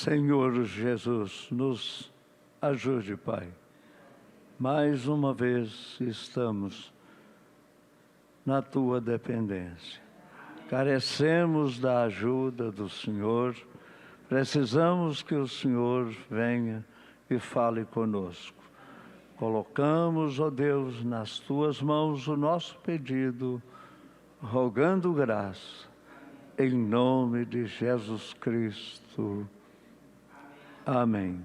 Senhor Jesus, nos ajude, Pai. Mais uma vez estamos na Tua dependência. Carecemos da ajuda do Senhor. Precisamos que o Senhor venha e fale conosco. Colocamos, ó Deus, nas Tuas mãos o nosso pedido, rogando graça, em nome de Jesus Cristo. Amém.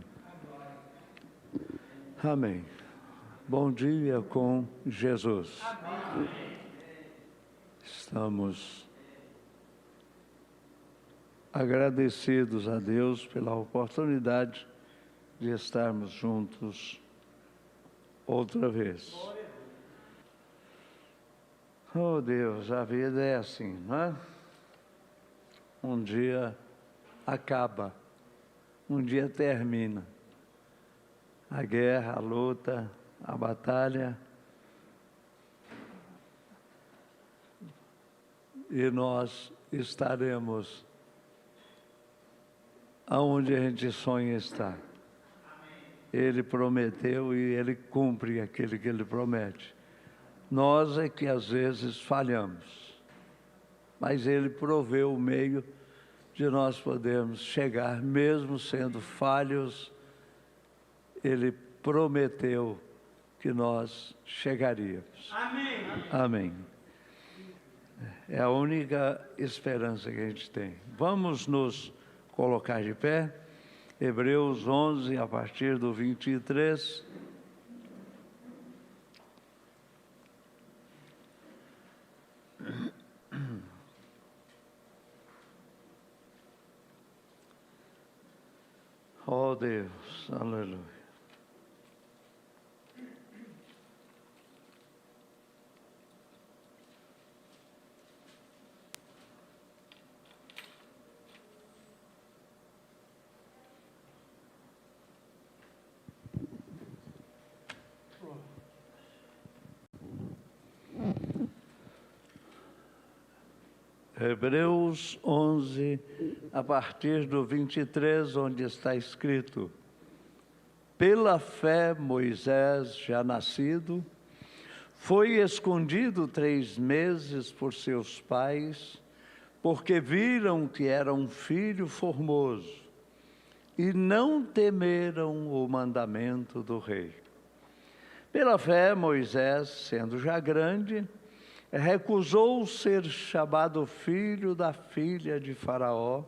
Amém. Bom dia com Jesus. Amém. Estamos agradecidos a Deus pela oportunidade de estarmos juntos outra vez. Oh Deus, a vida é assim, não é? Um dia acaba, um dia termina. A guerra, a luta, a batalha. E nós estaremos aonde a gente sonha estar. Ele prometeu e Ele cumpre aquilo que Ele promete. Nós é que às vezes falhamos, mas Ele proveu o meio de nós podermos chegar, mesmo sendo falhos. Ele prometeu que nós chegaríamos. Amém. Amém. É a única esperança que a gente tem. Vamos nos colocar de pé. Hebreus 11, a partir do 23. Oh Deus, aleluia. Hebreus 11, a partir do 23, onde está escrito: pela fé Moisés, já nascido, foi escondido 3 meses por seus pais, porque viram que era um filho formoso, e não temeram o mandamento do rei. Pela fé Moisés, sendo já grande, recusou ser chamado filho da filha de Faraó,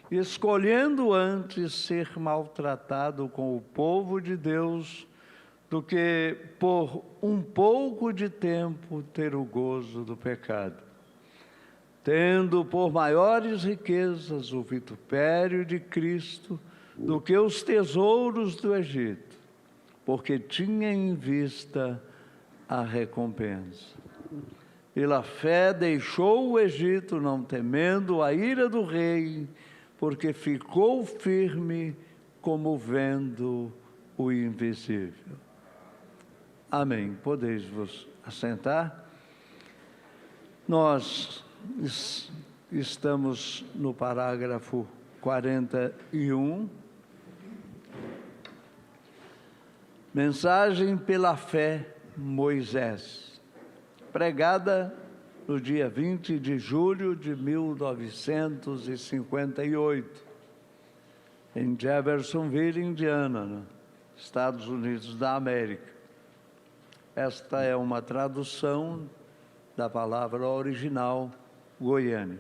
escolhendo antes ser maltratado com o povo de Deus, do que por um pouco de tempo ter o gozo do pecado. Tendo por maiores riquezas o vitupério de Cristo do que os tesouros do Egito, porque tinha em vista a recompensa. Pela fé deixou o Egito, não temendo a ira do rei, porque ficou firme como vendo o invisível. Amém. Podeis vos assentar. Nós estamos no parágrafo 41. Mensagem pela fé, Moisés. Pregada no dia 20 de julho de 1958, em Jeffersonville, Indiana, Estados Unidos da América. Esta é uma tradução da palavra original, Goiânia.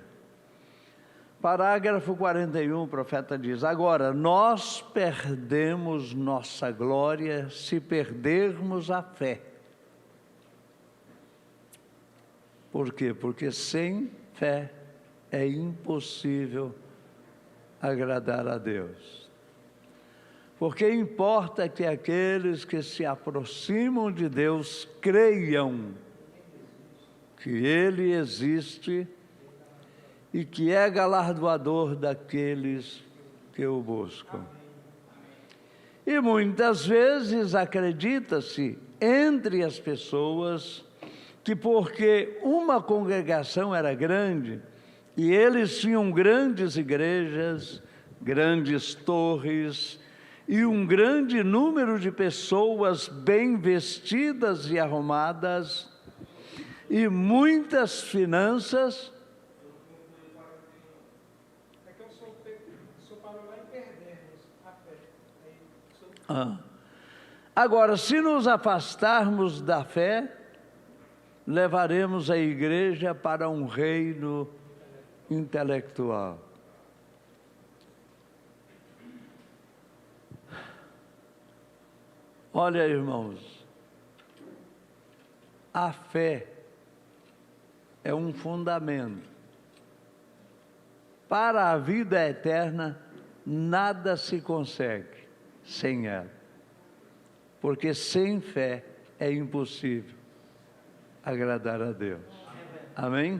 Parágrafo 41, o profeta diz: agora, nós perdemos nossa glória se perdermos a fé. Por quê? Porque sem fé é impossível agradar a Deus. Porque importa que aqueles que se aproximam de Deus creiam que Ele existe e que é galardoador daqueles que o buscam. E muitas vezes acredita-se entre as pessoas que porque uma congregação era grande e eles tinham grandes igrejas, grandes torres e um grande número de pessoas bem vestidas e arrumadas, e muitas finanças. É que o senhor parou lá em perdermos a fé. Agora, se nos afastarmos da fé, levaremos a igreja para um reino intelectual. Olha, irmãos, a fé é um fundamento. Para a vida eterna, nada se consegue sem ela. Porque sem fé é impossível agradar a Deus. Amém?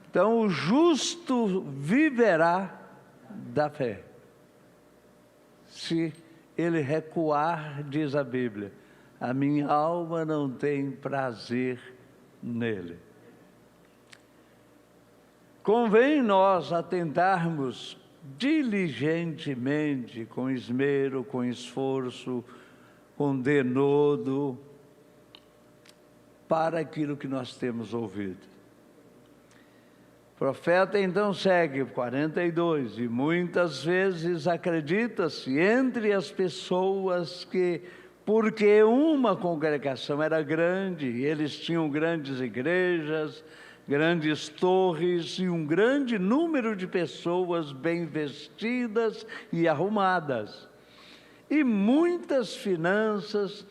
Então, o justo viverá da fé. Se ele recuar, diz a Bíblia, a minha alma não tem prazer nele. Convém nós atentarmos diligentemente, com esmero, com esforço, com denodo, para aquilo que nós temos ouvido. O profeta então segue, 42, e muitas vezes acredita-se entre as pessoas que, porque uma congregação era grande, eles tinham grandes igrejas, grandes torres e um grande número de pessoas bem vestidas e arrumadas, e muitas finanças,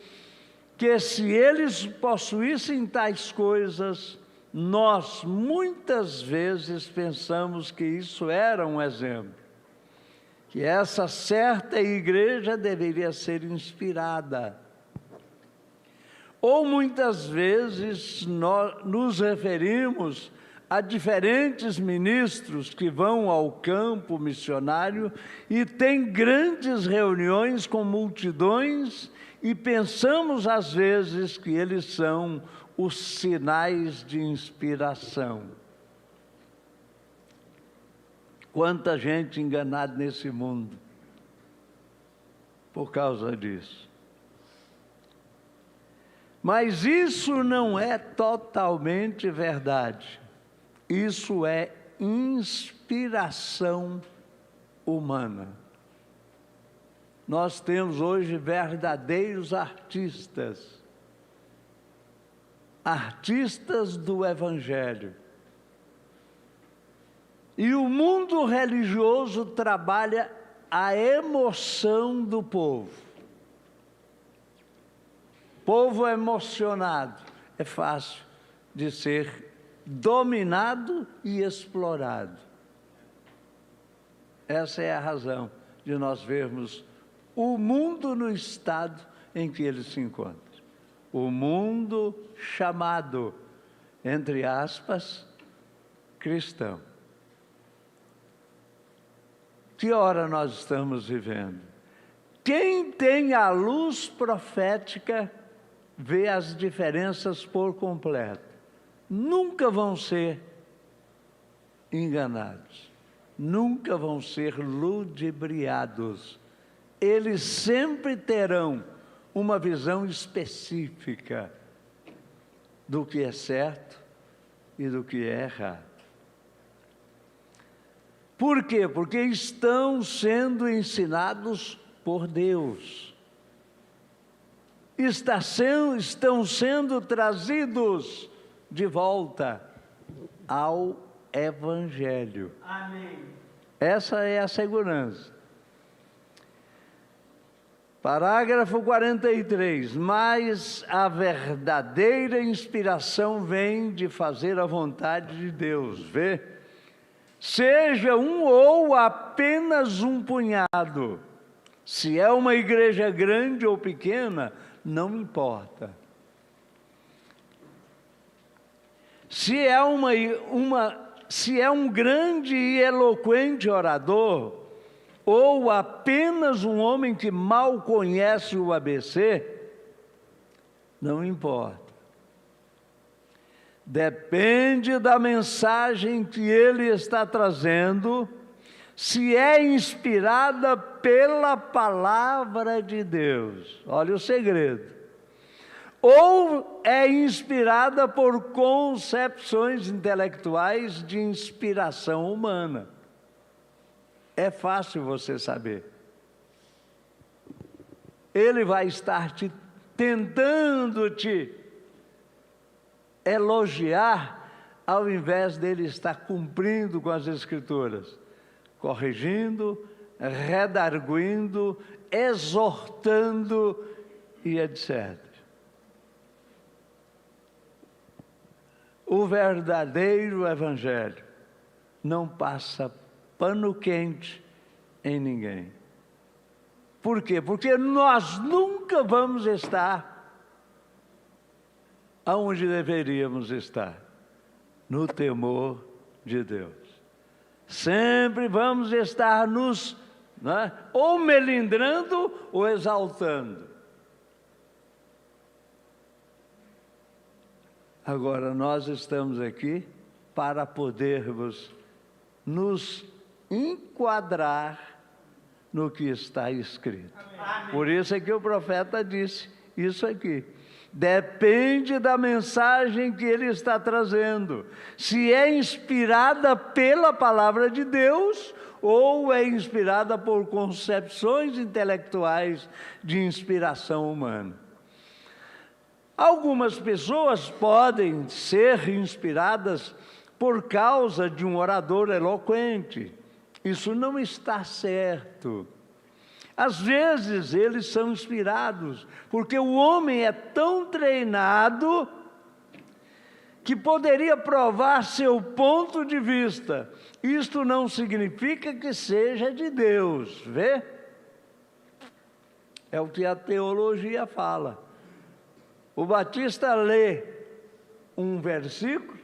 que se eles possuíssem tais coisas, nós muitas vezes pensamos que isso era um exemplo, que essa certa igreja deveria ser inspirada. Ou muitas vezes nós nos referimos a diferentes ministros que vão ao campo missionário e têm grandes reuniões com multidões, e pensamos às vezes que eles são os sinais de inspiração. Quanta gente enganada nesse mundo por causa disso. Mas isso não é totalmente verdade. Isso é inspiração humana. Nós temos hoje verdadeiros artistas do Evangelho. E o mundo religioso trabalha a emoção do povo. Povo emocionado é fácil de ser dominado e explorado. Essa é a razão de nós vermos o mundo no estado em que ele se encontra. O mundo chamado, entre aspas, cristão. Que hora nós estamos vivendo? Quem tem a luz profética vê as diferenças por completo. Nunca vão ser enganados. Nunca vão ser ludibriados. Eles sempre terão uma visão específica do que é certo e do que é errado. Por quê? Porque estão sendo ensinados por Deus. Estão sendo trazidos de volta ao Evangelho. Amém. Essa é a segurança. Parágrafo 43. Mas a verdadeira inspiração vem de fazer a vontade de Deus. Vê? Seja um ou apenas um punhado. Se é uma igreja grande ou pequena, não importa. Se é um grande e eloquente orador, ou apenas um homem que mal conhece o ABC, não importa. Depende da mensagem que ele está trazendo, se é inspirada pela palavra de Deus. Olha o segredo. Ou é inspirada por concepções intelectuais de inspiração humana. É fácil você saber. Ele vai estar tentando te elogiar, ao invés dele estar cumprindo com as Escrituras, corrigindo, redarguindo, exortando e etc. O verdadeiro Evangelho não passa pano quente em ninguém. Por quê? Porque nós nunca vamos estar aonde deveríamos estar, no temor de Deus. Sempre vamos estar nos, ou melindrando ou exaltando. Agora, nós estamos aqui para podermos nos enquadrar no que está escrito. Amém. Por isso é que o profeta disse isso aqui. Depende da mensagem que ele está trazendo. Se é inspirada pela palavra de Deus ou é inspirada por concepções intelectuais de inspiração humana. Algumas pessoas podem ser inspiradas por causa de um orador eloquente. Isso não está certo. Às vezes eles são inspirados, porque o homem é tão treinado que poderia provar seu ponto de vista. Isto não significa que seja de Deus, vê? É o que a teologia fala. O Batista lê um versículo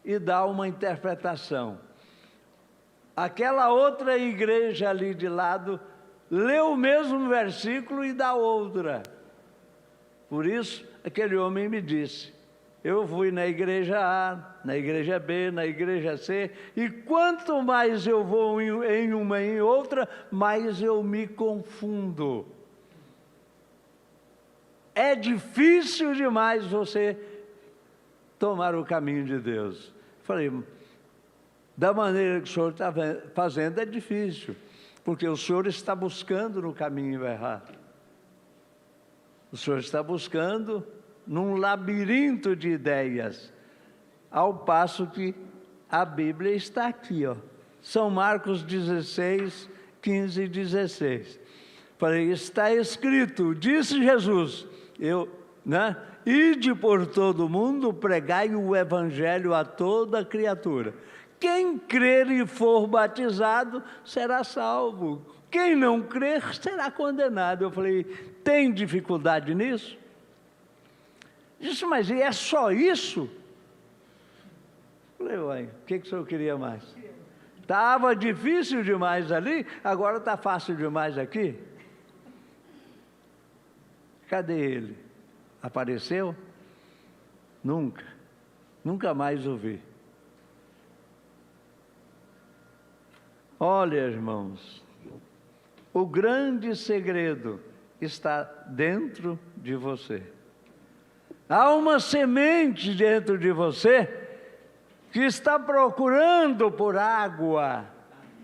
e dá uma interpretação. Aquela outra igreja ali de lado lê o mesmo versículo e dá outra. Por isso, aquele homem me disse, eu fui na igreja A, na igreja B, na igreja C, e quanto mais eu vou em uma e em outra, mais eu me confundo. É difícil demais você tomar o caminho de Deus. Falei, da maneira que o senhor está fazendo é difícil, porque o senhor está buscando no caminho errado. O senhor está buscando num labirinto de ideias, ao passo que a Bíblia está aqui, ó. São Marcos 16, 15 e 16. Falei, está escrito, disse Jesus, ide por todo o mundo, pregai o evangelho a toda criatura. Quem crer e for batizado será salvo. Quem não crer será condenado. Eu falei, tem dificuldade nisso? Disse, mas é só isso? Falei, uai, o que o senhor queria mais? Estava difícil demais ali, agora está fácil demais aqui? Cadê ele? Apareceu? Nunca. Nunca mais ouvi. Olha, irmãos, o grande segredo está dentro de você. Há uma semente dentro de você que está procurando por água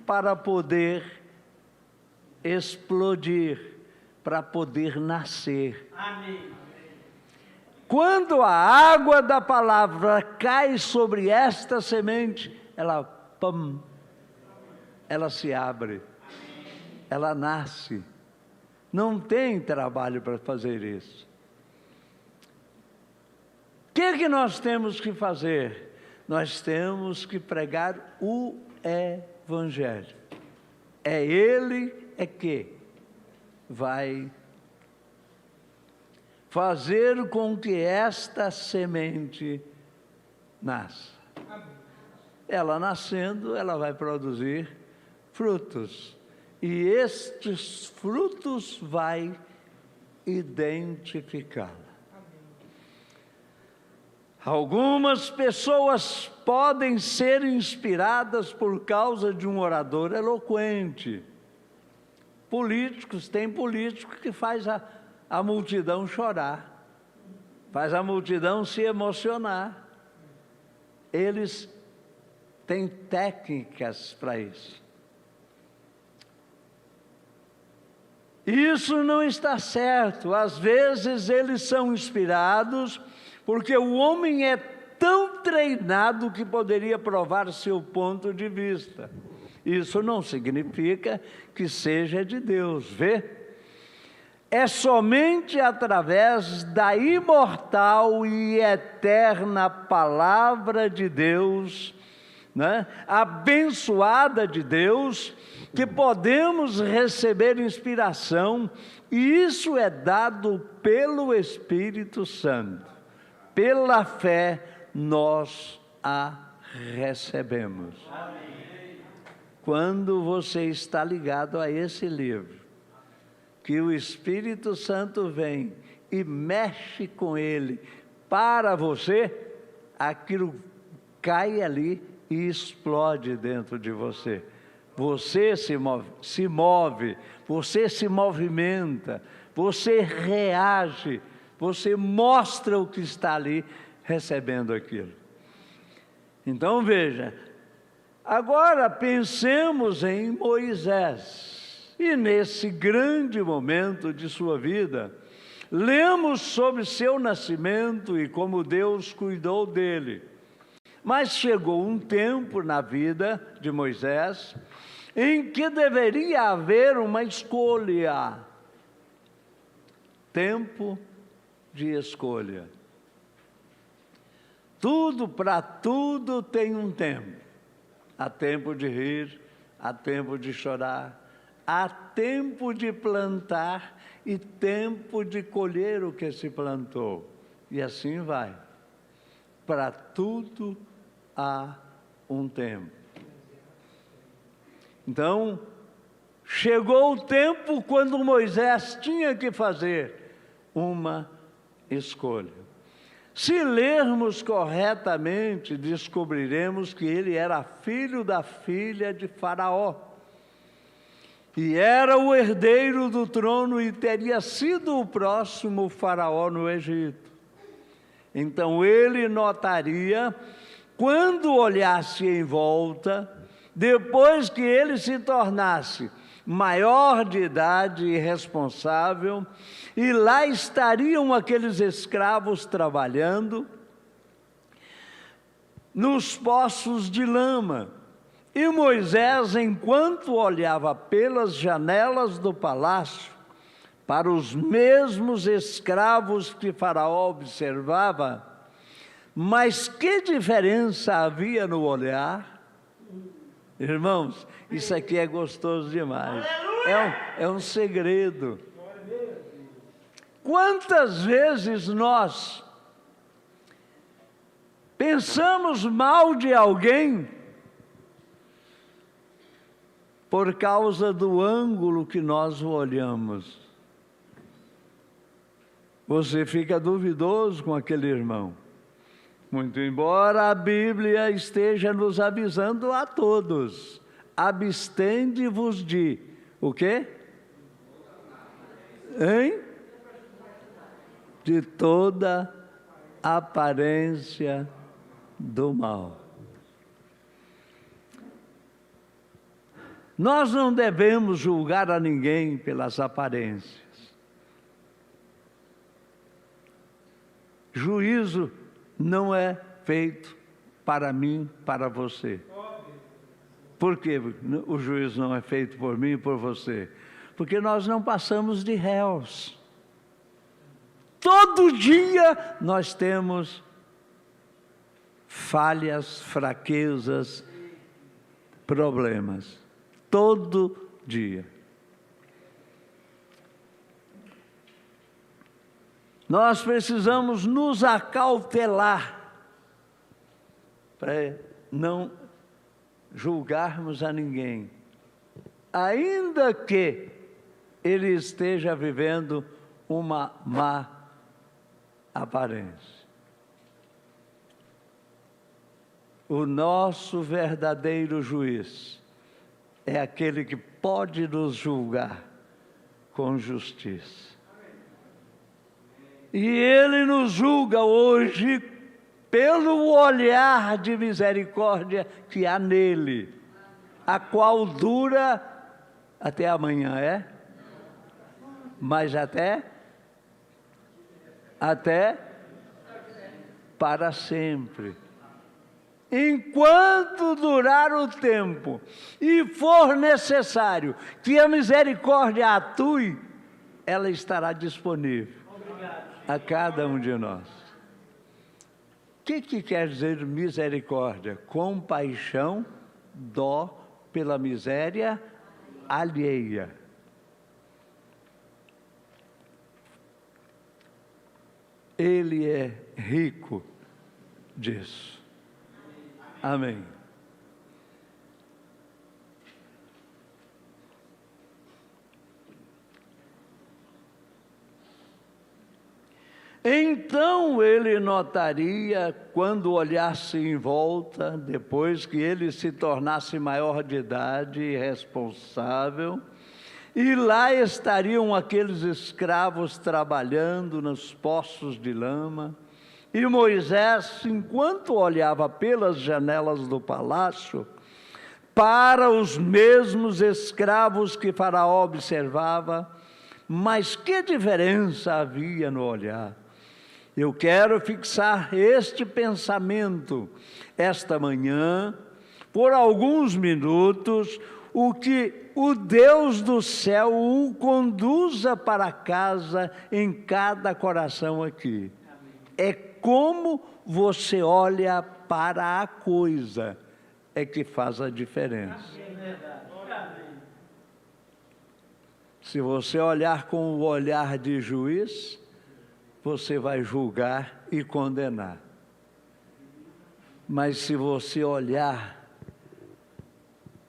para poder explodir, para poder nascer. Amém. Quando a água da palavra cai sobre esta semente, ela se abre, ela nasce. Não tem trabalho para fazer isso. O que nós temos que fazer? Nós temos que pregar o Evangelho. É Ele que vai fazer com que esta semente nasça. Ela nascendo, ela vai produzir frutos. E estes frutos vai identificá-la. Algumas pessoas podem ser inspiradas por causa de um orador eloquente. Tem político que faz a multidão chorar, faz a multidão se emocionar. Eles têm técnicas para isso. Isso não está certo. Às vezes eles são inspirados porque o homem é tão treinado que poderia provar seu ponto de vista. Isso não significa que seja de Deus, vê? É somente através da imortal e eterna palavra de Deus, né, abençoada de Deus, que podemos receber inspiração, e isso é dado pelo Espírito Santo. Pela fé nós a recebemos. Amém. Quando você está ligado a esse livro, que o Espírito Santo vem e mexe com ele para você, aquilo cai ali e explode dentro de você. Você se move, você se movimenta, você reage, você mostra o que está ali recebendo aquilo. Então veja, agora pensemos em Moisés. E nesse grande momento de sua vida, lemos sobre seu nascimento e como Deus cuidou dele. Mas chegou um tempo na vida de Moisés em que deveria haver uma escolha. Tempo de escolha. Para tudo tem um tempo. Há tempo de rir, há tempo de chorar, há tempo de plantar e tempo de colher o que se plantou. E assim vai. Para tudo há um tempo. Então, chegou o tempo quando Moisés tinha que fazer uma escolha. Se lermos corretamente, descobriremos que ele era filho da filha de Faraó. E era o herdeiro do trono e teria sido o próximo Faraó no Egito. Então ele notaria, quando olhasse em volta, depois que ele se tornasse maior de idade e responsável, e lá estariam aqueles escravos trabalhando nos poços de lama. E Moisés, enquanto olhava pelas janelas do palácio, para os mesmos escravos que Faraó observava, mas que diferença havia no olhar? Irmãos, isso aqui é gostoso demais. É um segredo. Quantas vezes nós pensamos mal de alguém por causa do ângulo que nós o olhamos? Você fica duvidoso com aquele irmão. Muito embora a Bíblia esteja nos avisando a todos, abstende-vos de, o quê? Hein? De toda aparência do mal. Nós não devemos julgar a ninguém pelas aparências. Juízo não é feito para mim, para você. Por que o juízo não é feito por mim e por você? Porque nós não passamos de réus. Todo dia nós temos falhas, fraquezas, problemas. Todo dia. Nós precisamos nos acautelar para não julgarmos a ninguém, ainda que ele esteja vivendo uma má aparência. O nosso verdadeiro juiz é aquele que pode nos julgar com justiça. E Ele nos julga hoje pelo olhar de misericórdia que há nele, a qual dura até amanhã, mas até para sempre. Enquanto durar o tempo e for necessário que a misericórdia atue, ela estará disponível a cada um de nós. O que quer dizer misericórdia? Compaixão, dó pela miséria alheia. Ele é rico disso. Amém. Então ele notaria, quando olhasse em volta, depois que ele se tornasse maior de idade e responsável, e lá estariam aqueles escravos trabalhando nos poços de lama. E Moisés, enquanto olhava pelas janelas do palácio, para os mesmos escravos que Faraó observava, mas que diferença havia no olhar? Eu quero fixar este pensamento esta manhã, por alguns minutos, o que o Deus do céu o conduza para casa em cada coração aqui. É como você olha para a coisa, é que faz a diferença. Se você olhar com o olhar de juiz, você vai julgar e condenar. Mas se você olhar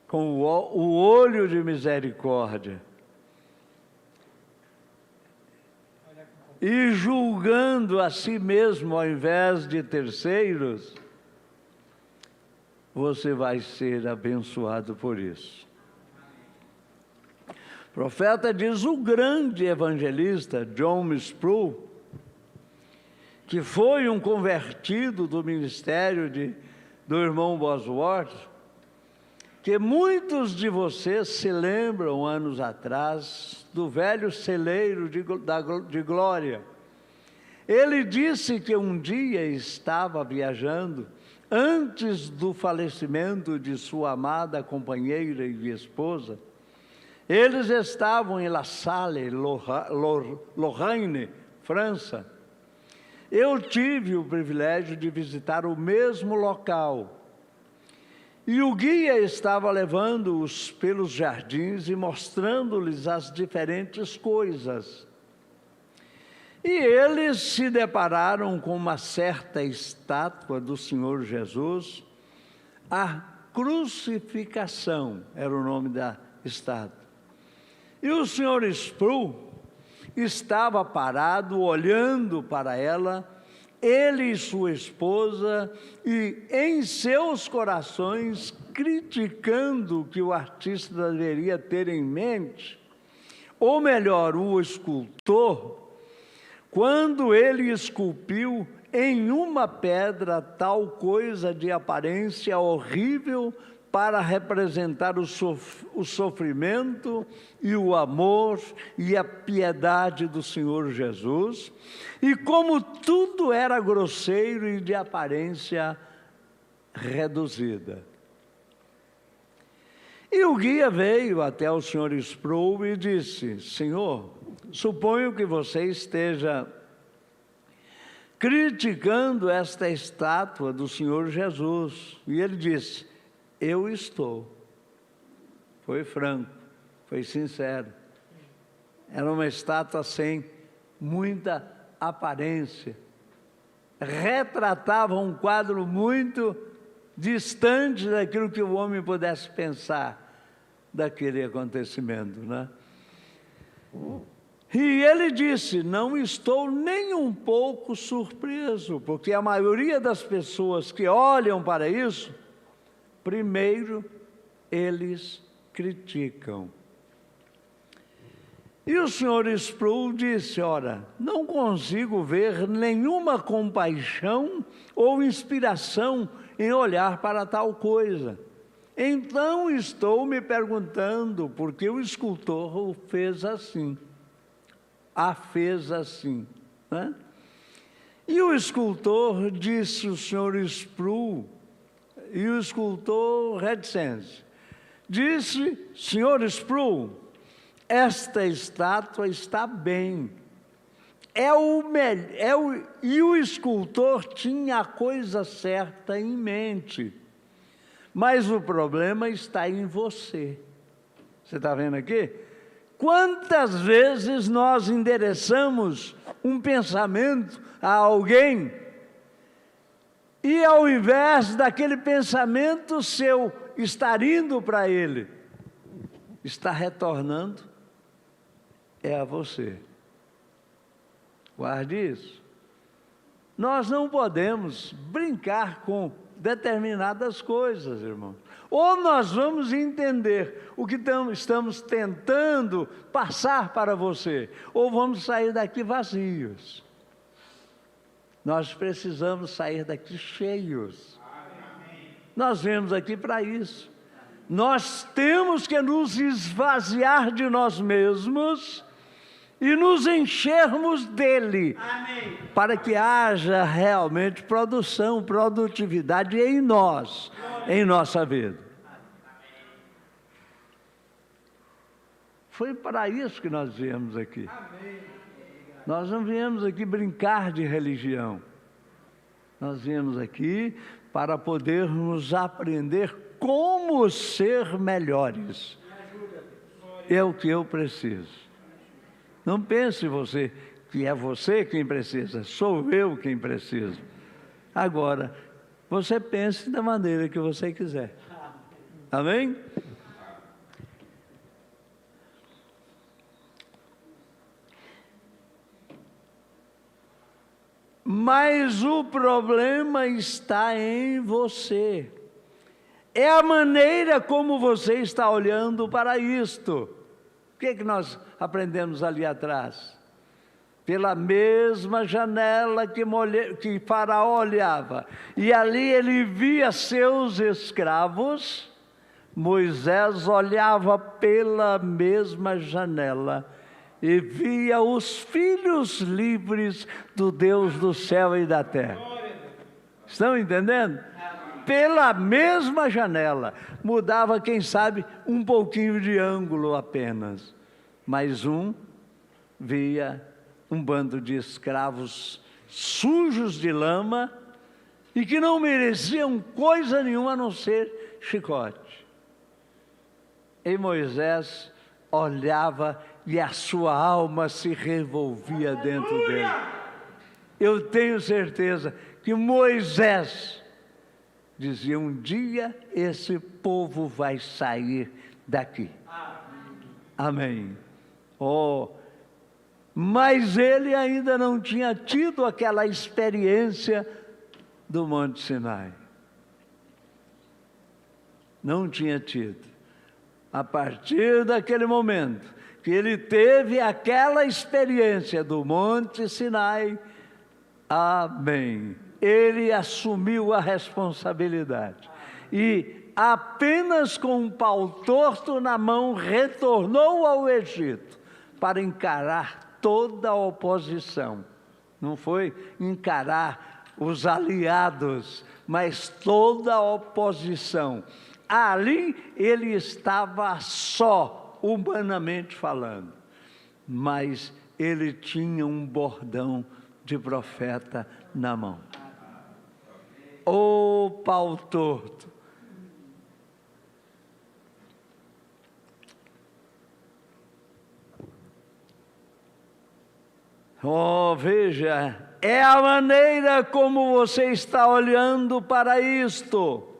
com o olho de misericórdia e julgando a si mesmo ao invés de terceiros, você vai ser abençoado por isso. O profeta diz, o grande evangelista John Sproul, que foi um convertido do ministério do irmão Bosworth, que muitos de vocês se lembram, anos atrás, do velho celeiro de glória. Ele disse que um dia estava viajando, antes do falecimento de sua amada companheira e esposa. Eles estavam em La Salle, Lorraine, França. Eu tive o privilégio de visitar o mesmo local. E o guia estava levando-os pelos jardins e mostrando-lhes as diferentes coisas. E eles se depararam com uma certa estátua do Senhor Jesus. A Crucificação era o nome da estátua. E o Sr. Sproul estava parado, olhando para ela, ele e sua esposa, e em seus corações criticando o que o artista deveria ter em mente, ou melhor, o escultor, quando ele esculpiu em uma pedra tal coisa de aparência horrível para representar o sofrimento e o amor e a piedade do Senhor Jesus, e como tudo era grosseiro e de aparência reduzida. E o guia veio até o Sr. Sproul e disse, Senhor, suponho que você esteja criticando esta estátua do Senhor Jesus. E ele disse, eu estou. Foi franco, foi sincero. Era uma estátua sem muita aparência. Retratava um quadro muito distante daquilo que o homem pudesse pensar daquele acontecimento, né? E ele disse: não estou nem um pouco surpreso, porque a maioria das pessoas que olham para isso, primeiro eles criticam. E o Sr. Sproul disse: ora, não consigo ver nenhuma compaixão ou inspiração em olhar para tal coisa. Então estou me perguntando por que o escultor o fez assim. A fez assim, né? E o escultor, disse o Sr. Sproul, e o escultor reticente, disse: Sr. Sproul, esta estátua está bem. E o escultor tinha a coisa certa em mente. Mas o problema está em você. Você está vendo aqui? Quantas vezes nós endereçamos um pensamento a alguém e ao invés daquele pensamento seu estar indo para ele, está retornando a você. Guarde isso. Nós não podemos brincar com determinadas coisas, irmão. Ou nós vamos entender o que estamos tentando passar para você, ou vamos sair daqui vazios. Nós precisamos sair daqui cheios. Nós viemos aqui para isso. Nós temos que nos esvaziar de nós mesmos e nos enchermos dele. Amém. Para que haja realmente produção, produtividade em nós, em nossa vida. Foi para isso que nós viemos aqui. Amém. Nós não viemos aqui brincar de religião. Nós viemos aqui para podermos aprender como ser melhores. É o que eu preciso. Não pense você que é você quem precisa, sou eu quem preciso. Agora, você pense da maneira que você quiser. Amém? Mas o problema está em você. É a maneira como você está olhando para isto. O que nós aprendemos ali atrás? Pela mesma janela que Faraó olhava, e ali ele via seus escravos, Moisés olhava pela mesma janela e via os filhos livres do Deus do céu e da terra. Estão entendendo? Pela mesma janela, mudava, quem sabe, um pouquinho de ângulo apenas, mas um via um bando de escravos sujos de lama e que não mereciam coisa nenhuma a não ser chicote. E Moisés olhava e a sua alma se revolvia dentro dele. Eu tenho certeza que Moisés dizia: um dia esse povo vai sair daqui. Amém. Oh, mas ele ainda não tinha tido aquela experiência do Monte Sinai. Não tinha tido. A partir daquele momento que ele teve aquela experiência do Monte Sinai, amém, ele assumiu a responsabilidade. E apenas com um pau torto na mão, retornou ao Egito para encarar toda a oposição. Não foi encarar os aliados, mas toda a oposição. Ali ele estava só, humanamente falando, mas ele tinha um bordão de profeta na mão. Ô pau torto! Oh, veja, é a maneira como você está olhando para isto.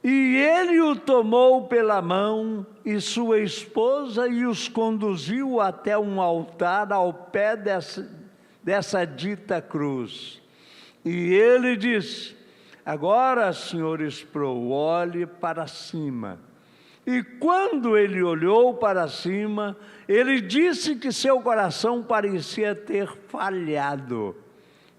E ele o tomou pela mão e sua esposa e os conduziu até um altar ao pé dessa dita cruz. E ele disse: agora, Senhor Sproul, olhe para cima. E quando ele olhou para cima, ele disse que seu coração parecia ter falhado.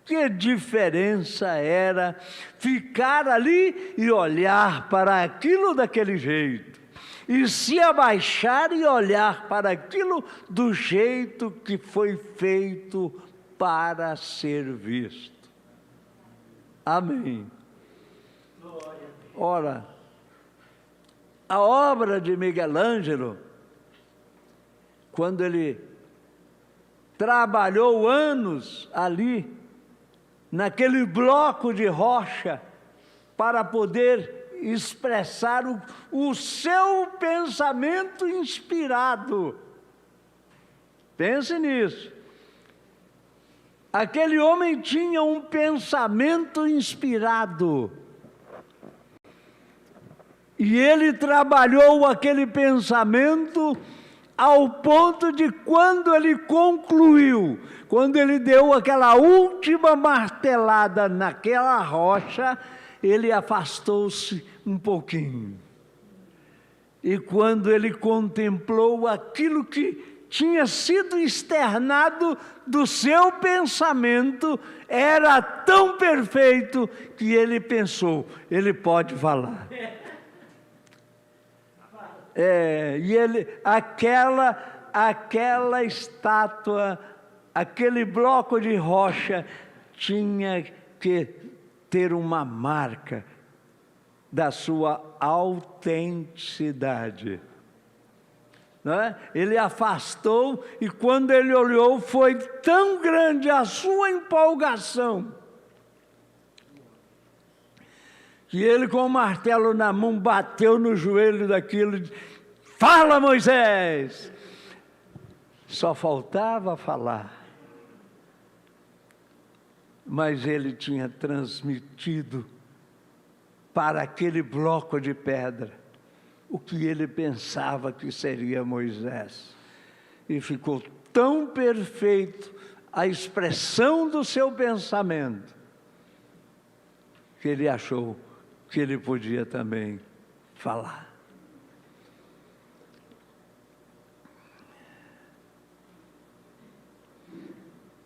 Que diferença era ficar ali e olhar para aquilo daquele jeito, e se abaixar e olhar para aquilo do jeito que foi feito para ser visto. Amém. Ora, a obra de Miguel Ângelo, quando ele trabalhou anos ali, naquele bloco de rocha, para poder expressar o seu pensamento inspirado. Pense nisso. Aquele homem tinha um pensamento inspirado. E ele trabalhou aquele pensamento ao ponto de, quando ele concluiu, quando ele deu aquela última martelada naquela rocha, ele afastou-se um pouquinho. E quando ele contemplou aquilo que tinha sido externado do seu pensamento, era tão perfeito que ele pensou: ele pode falar. E ele, aquela estátua, aquele bloco de rocha, tinha que ter uma marca da sua autenticidade. Não é? Ele afastou, e quando ele olhou, foi tão grande a sua empolgação, que ele, com o martelo na mão, bateu no joelho daquilo: fala, Moisés! Só faltava falar. Mas ele tinha transmitido para aquele bloco de pedra o que ele pensava que seria Moisés. E ficou tão perfeito a expressão do seu pensamento, que ele achou que ele podia também falar.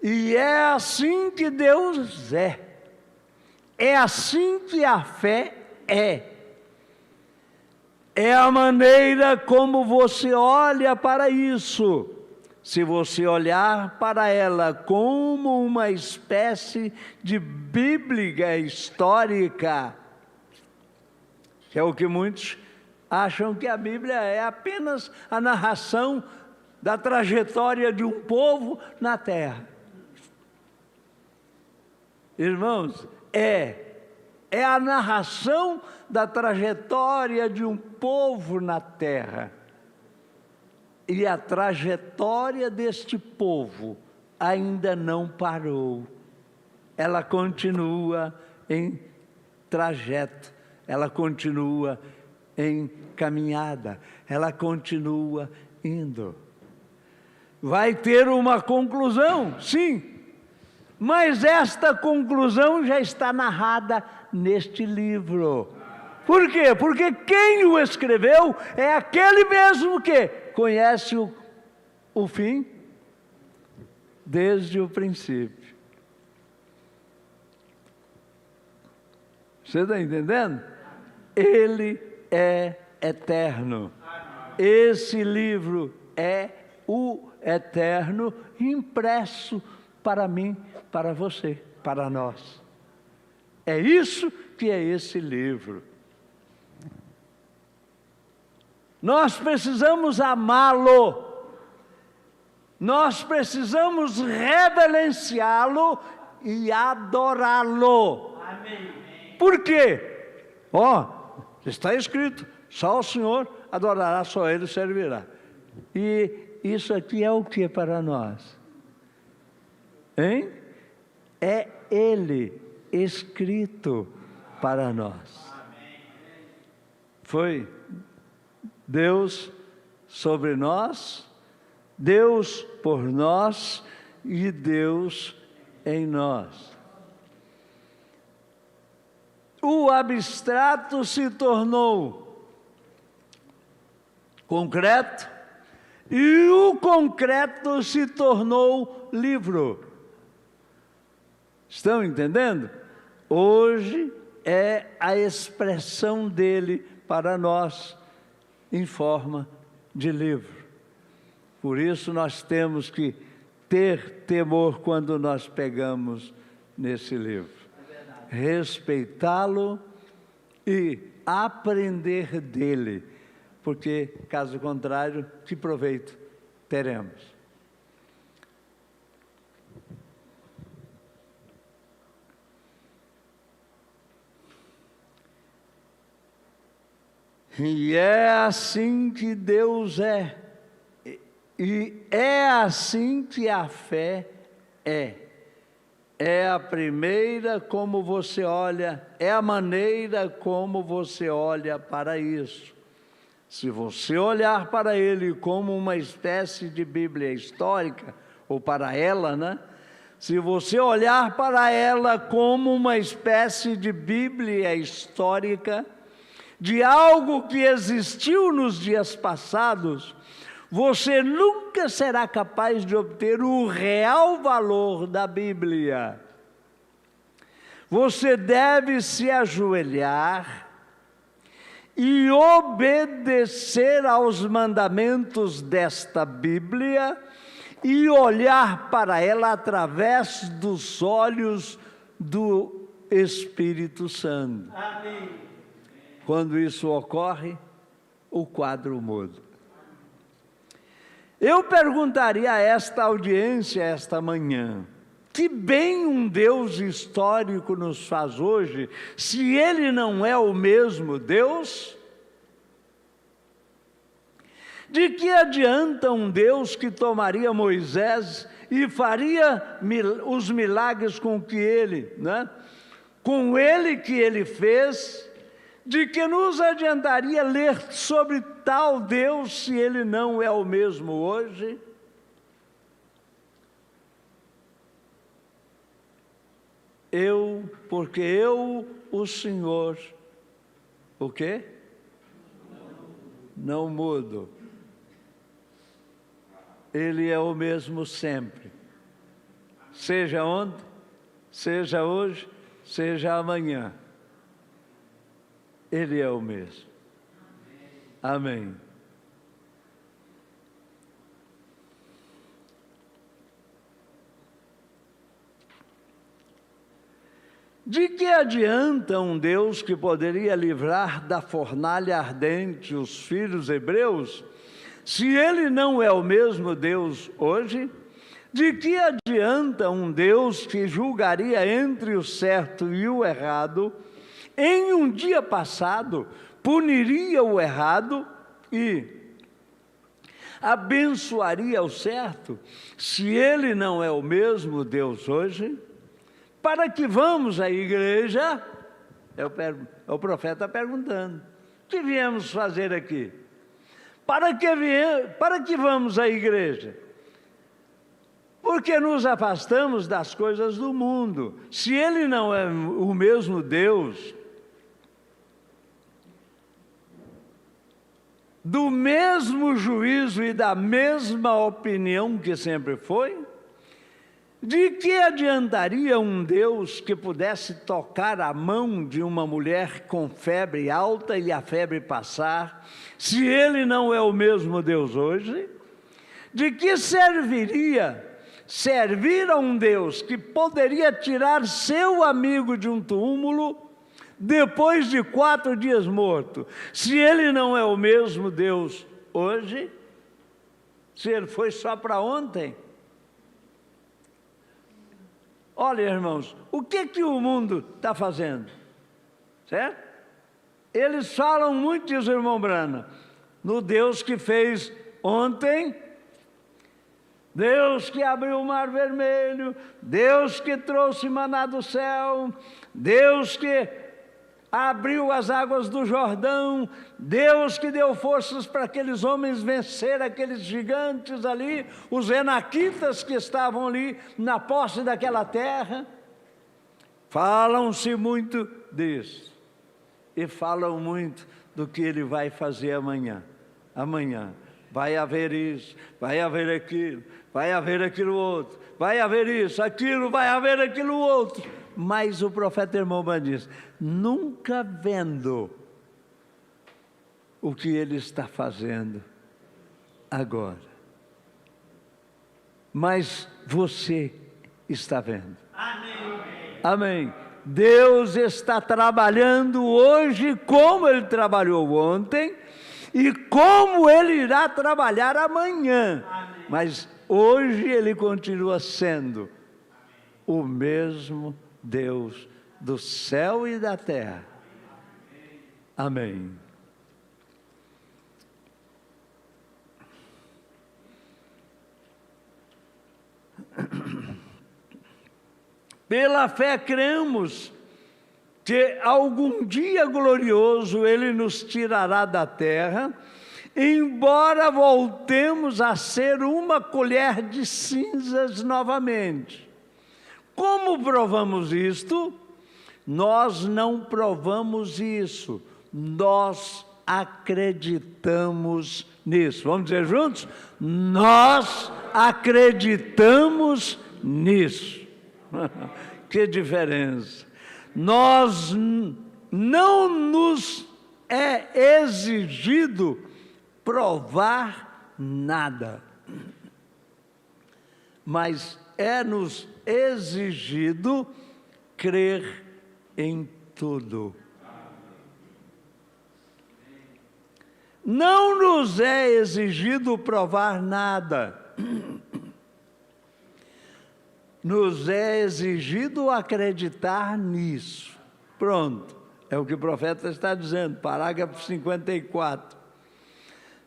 E é assim que Deus é. É assim que a fé é. É a maneira como você olha para isso. Se você olhar para ela como uma espécie de bíblia histórica, que é o que muitos acham que a Bíblia é apenas a narração da trajetória de um povo na terra. Irmãos, é a narração da trajetória de um povo na terra. E a trajetória deste povo ainda não parou. Ela continua em trajeto, ela continua em caminhada, ela continua indo. Vai ter uma conclusão, sim. Mas esta conclusão já está narrada neste livro. Por quê? Porque quem o escreveu é aquele mesmo que conhece o fim desde o princípio. Você está entendendo? Ele é eterno. Esse livro é o eterno impresso para mim, para você, para nós. É isso que é esse livro. Nós precisamos amá-lo. Nós precisamos reverenciá-lo e adorá-lo. Amém. Por quê? Está escrito: só o Senhor adorará, só Ele servirá. E isso aqui é o que para nós? Hein? É Ele escrito para nós. Foi Deus sobre nós, Deus por nós e Deus em nós. O abstrato se tornou concreto e o concreto se tornou livro. Estão entendendo? Hoje é a expressão dele para nós em forma de livro. Por isso nós temos que ter temor quando nós pegamos nesse livro. Respeitá-lo e aprender dele, porque, caso contrário, que proveito teremos? E é assim que Deus é, e é assim que a fé é. É a primeira como você olha, é a maneira como você olha para isso. Se você olhar para ele como uma espécie de Bíblia histórica, ou para ela, né? Se você olhar para ela como uma espécie de Bíblia histórica, de algo que existiu nos dias passados, você nunca será capaz de obter o real valor da Bíblia. Você deve se ajoelhar e obedecer aos mandamentos desta Bíblia e olhar para ela através dos olhos do Espírito Santo. Amém. Quando isso ocorre, o quadro muda. Eu perguntaria a esta audiência esta manhã: que bem um Deus histórico nos faz hoje, se Ele não é o mesmo Deus? De que adianta um Deus que tomaria Moisés e faria os milagres com que ele, né? Com ele que ele fez? De que nos adiantaria ler sobre tal Deus se ele não é o mesmo hoje? Porque eu, o Senhor, o quê? Não mudo. Ele é o mesmo sempre. Seja ontem, seja hoje, seja amanhã. Ele é o mesmo. Amém. De que adianta um Deus que poderia livrar da fornalha ardente os filhos hebreus, se Ele não é o mesmo Deus hoje? De que adianta um Deus que julgaria entre o certo e o errado, em um dia passado, puniria o errado e abençoaria o certo, se Ele não é o mesmo Deus hoje? Para que vamos à igreja? O profeta perguntando: o que viemos fazer aqui? Para que vamos à igreja? Porque nos afastamos das coisas do mundo. Se Ele não é o mesmo Deus, do mesmo juízo e da mesma opinião que sempre foi, de que adiantaria um Deus que pudesse tocar a mão de uma mulher com febre alta e a febre passar, se Ele não é o mesmo Deus hoje? De que serviria servir a um Deus que poderia tirar seu amigo de um túmulo depois de 4 dias morto, se Ele não é o mesmo Deus hoje? Se Ele foi só para ontem? Olha, irmãos, o que o mundo está fazendo? Certo? Eles falam muito, diz o irmão Brana, no Deus que fez ontem, Deus que abriu o mar vermelho, Deus que trouxe maná do céu, Deus que abriu as águas do Jordão, Deus que deu forças para aqueles homens vencer aqueles gigantes ali, os enaquitas que estavam ali na posse daquela terra. Falam-se muito disso, e falam muito do que Ele vai fazer amanhã. Amanhã vai haver isso, vai haver aquilo, vai haver aquilo outro, vai haver isso, aquilo, vai haver aquilo outro. Mas o profeta irmão diz, nunca vendo o que Ele está fazendo agora. Mas você está vendo. Amém. Amém. Deus está trabalhando hoje como Ele trabalhou ontem e como Ele irá trabalhar amanhã. Amém. Mas hoje Ele continua sendo o mesmo Deus do céu e da terra. Amém. Pela fé cremos que algum dia glorioso Ele nos tirará da terra, embora voltemos a ser uma colher de cinzas novamente. Como provamos isto? Nós não provamos isso, nós acreditamos nisso. Vamos dizer juntos? Nós acreditamos nisso. Que diferença! Nós não nos é exigido provar nada, mas é-nos exigido crer em tudo. Não nos é exigido provar nada, nos é exigido acreditar nisso. Pronto, é o que o profeta está dizendo, parágrafo 54.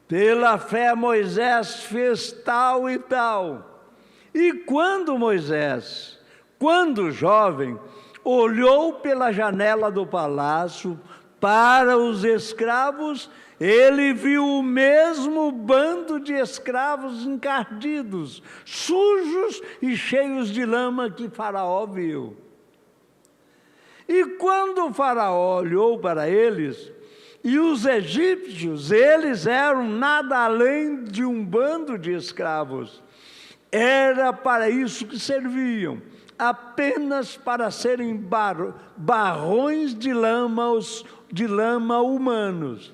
Pela fé Moisés fez tal e tal. E quando Moisés, quando jovem, olhou pela janela do palácio para os escravos, ele viu o mesmo bando de escravos encardidos, sujos e cheios de lama que Faraó viu. E quando o Faraó olhou para eles, e os egípcios, eles eram nada além de um bando de escravos, era para isso que serviam, apenas para serem barrões de lama humanos,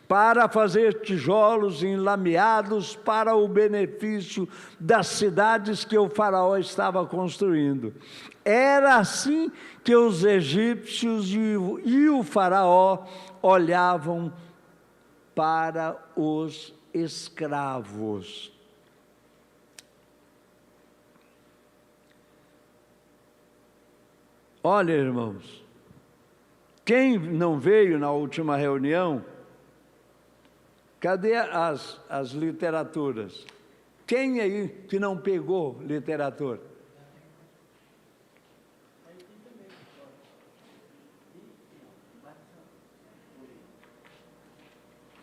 para fazer tijolos enlameados para o benefício das cidades que o Faraó estava construindo. Era assim que os egípcios e o Faraó olhavam para os escravos. Olha, irmãos, quem não veio na última reunião, cadê as literaturas? Quem aí que não pegou literatura?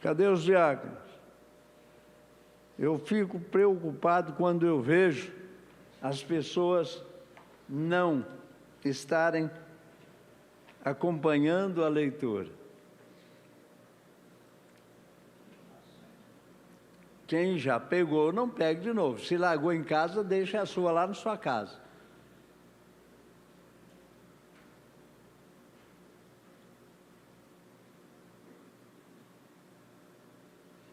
Cadê os diáconos? Eu fico preocupado quando eu vejo as pessoas não estarem acompanhando a leitura. Quem já pegou, não pegue de novo. Se largou em casa, deixe a sua lá na sua casa.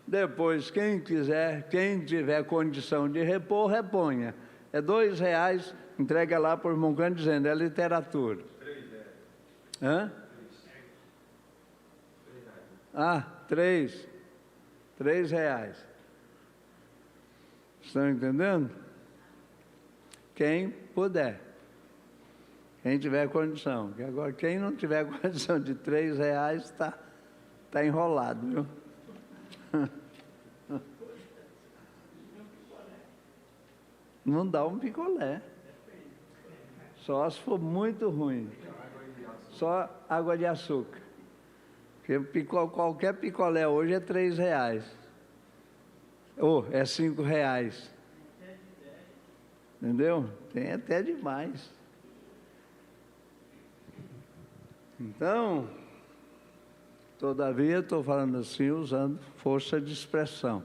Depois, quem quiser, quem tiver condição de repor, reponha. É R$2, entrega lá para o irmão Cândido dizendo, é literatura. 3 reais. Hã? 3. R$3. Estão entendendo? Quem puder. Quem tiver condição. Que agora, quem não tiver condição de R$3 está enrolado, viu? Não dá um picolé. Só se for muito ruim. Só água de açúcar. Porque qualquer picolé hoje é R$ 3. Ou é R$ 5. Entendeu? Tem até demais. Então, todavia, estou falando assim, usando força de expressão.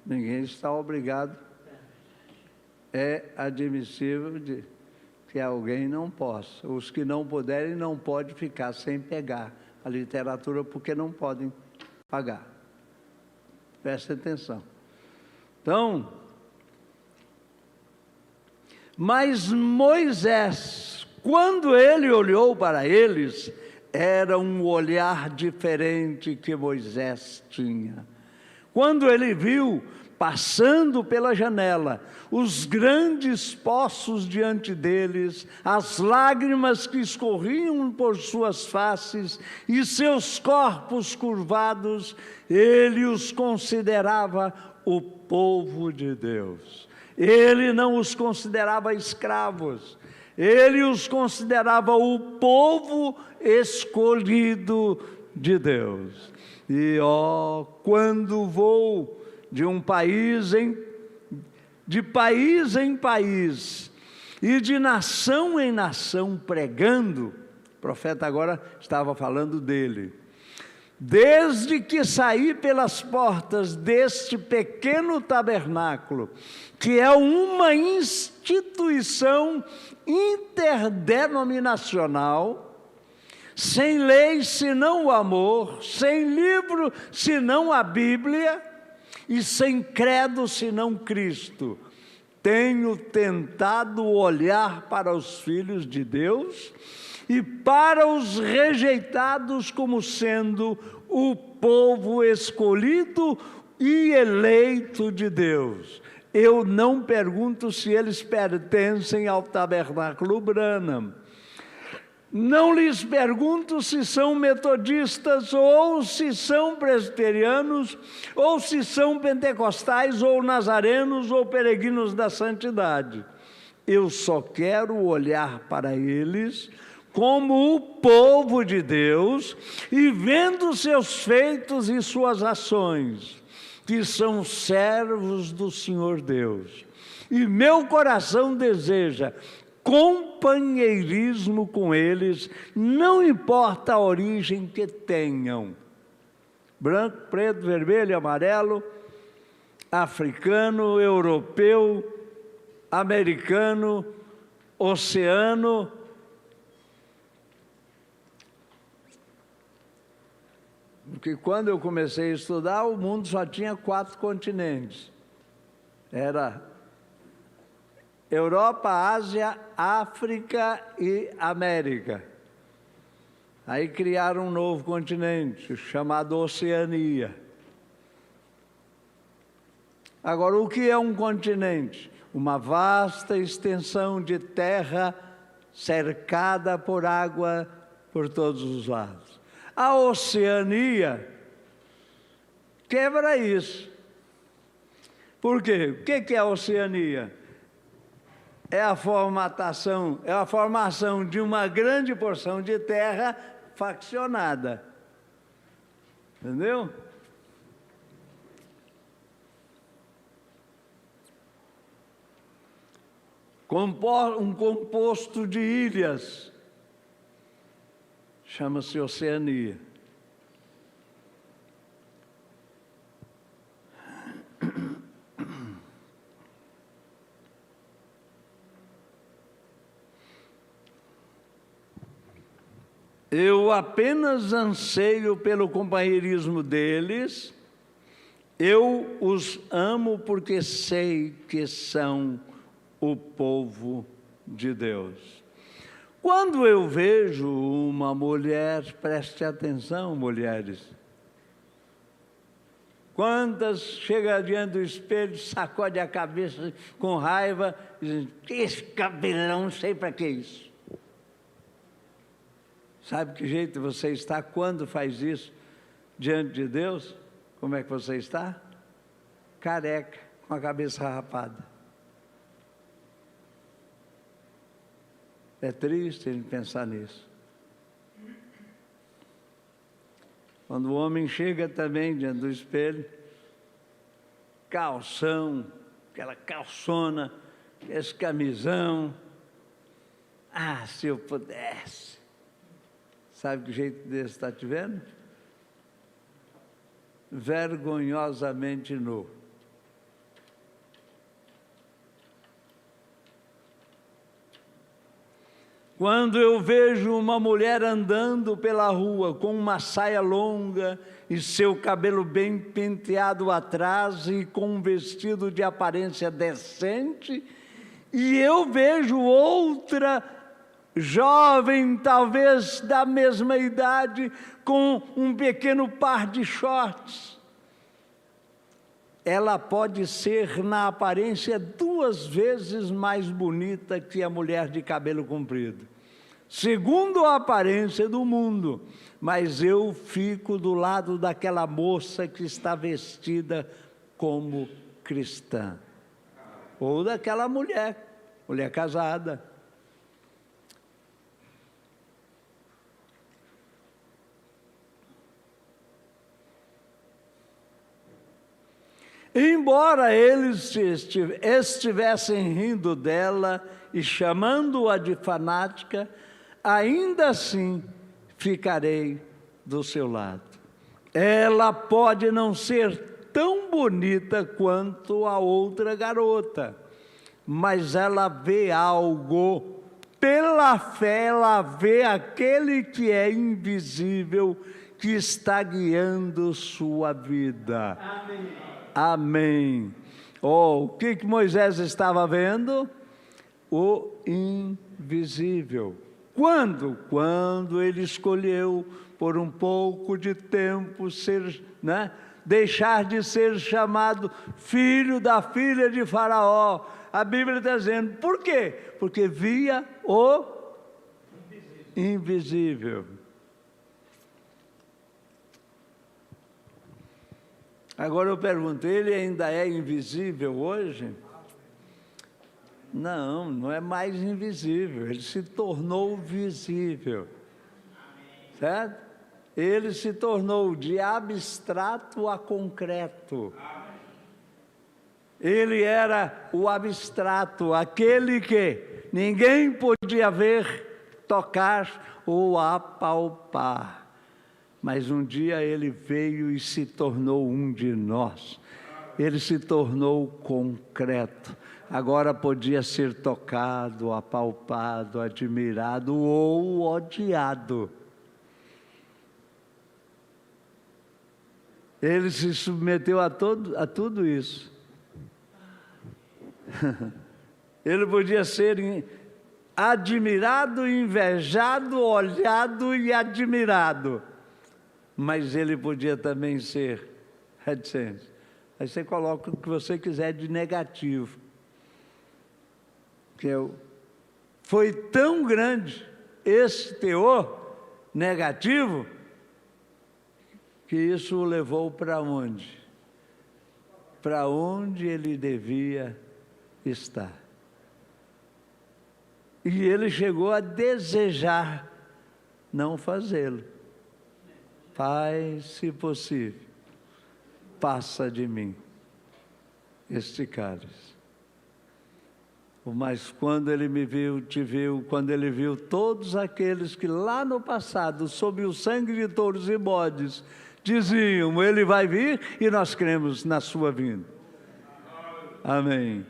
Ninguém está obrigado. É admissível que alguém não possa. Os que não puderem não podem ficar sem pegar a literatura porque não podem pagar. Preste atenção. Então, mas Moisés, quando ele olhou para eles, era um olhar diferente que Moisés tinha. Quando ele viu, passando pela janela, os grandes poços diante deles, as lágrimas que escorriam por suas faces e seus corpos curvados, ele os considerava o povo de Deus. Ele não os considerava escravos, ele os considerava o povo escolhido de Deus. E quando vou de país em país e de nação em nação pregando, o profeta agora estava falando dele. Desde que saí pelas portas deste pequeno tabernáculo, que é uma instituição interdenominacional, sem lei senão o amor, sem livro senão a Bíblia, e sem credo senão Cristo, tenho tentado olhar para os filhos de Deus e para os rejeitados como sendo o povo escolhido e eleito de Deus. Eu não pergunto se eles pertencem ao tabernáculo Branham. Não lhes pergunto se são metodistas, ou se são presbiterianos, ou se são pentecostais, ou nazarenos, ou peregrinos da santidade. Eu só quero olhar para eles como o povo de Deus e vendo seus feitos e suas ações, que são servos do Senhor Deus. E meu coração deseja companheirismo com eles, não importa a origem que tenham, branco, preto, vermelho, amarelo, africano, europeu, americano, oceano, porque quando eu comecei a estudar, o mundo só tinha 4 continentes, era Europa, Ásia, África e América. Aí criaram um novo continente, chamado Oceania. Agora, o que é um continente? Uma vasta extensão de terra cercada por água por todos os lados. A Oceania quebra isso. Por quê? O que é a Oceania? É a formação de uma grande porção de terra faccionada. Entendeu? Um composto de ilhas, chama-se Oceania. Eu apenas anseio pelo companheirismo deles, eu os amo porque sei que são o povo de Deus. Quando eu vejo uma mulher, preste atenção, mulheres, quantas chegam diante do espelho, sacode a cabeça com raiva, dizem, que esse cabelão, não sei para que isso. Sabe que jeito você está quando faz isso diante de Deus? Como é que você está? Careca, com a cabeça rapada. É triste a gente pensar nisso. Quando o homem chega também diante do espelho, calção, aquela calçona, esse camisão. Ah, se eu pudesse. Sabe que jeito desse está te vendo? Vergonhosamente nu. Quando eu vejo uma mulher andando pela rua com uma saia longa e seu cabelo bem penteado atrás e com um vestido de aparência decente, e eu vejo outra jovem, talvez da mesma idade, com um pequeno par de shorts, ela pode ser, na aparência, 2 vezes mais bonita que a mulher de cabelo comprido, segundo a aparência do mundo, mas eu fico do lado daquela moça que está vestida como cristã, ou daquela mulher casada. Embora eles estivessem rindo dela e chamando-a de fanática, ainda assim ficarei do seu lado. Ela pode não ser tão bonita quanto a outra garota, mas ela vê algo, pela fé ela vê aquele que é invisível, que está guiando sua vida. Amém. Amém. Oh, o que Moisés estava vendo? O invisível. Quando? Quando ele escolheu por um pouco de tempo deixar de ser chamado filho da filha de Faraó. A Bíblia está dizendo, por quê? Porque via o invisível. Agora eu pergunto, ele ainda é invisível hoje? Não, não é mais invisível, ele se tornou visível, certo? Ele se tornou de abstrato a concreto. Ele era o abstrato, aquele que ninguém podia ver, tocar ou apalpar. Mas um dia ele veio e se tornou um de nós. Ele se tornou concreto. Agora podia ser tocado, apalpado, admirado ou odiado. Ele se submeteu a tudo isso. Ele podia ser admirado, invejado, olhado e admirado. Mas ele podia também ser reticente. Aí você coloca o que você quiser de negativo. Foi tão grande esse teor negativo, que isso o levou para onde? Para onde ele devia estar. E ele chegou a desejar não fazê-lo. Pai, se possível, passa de mim este cálice. Mas quando ele me viu, te viu, quando ele viu todos aqueles que lá no passado, sob o sangue de touros e bodes, diziam, ele vai vir e nós cremos na sua vinda. Amém.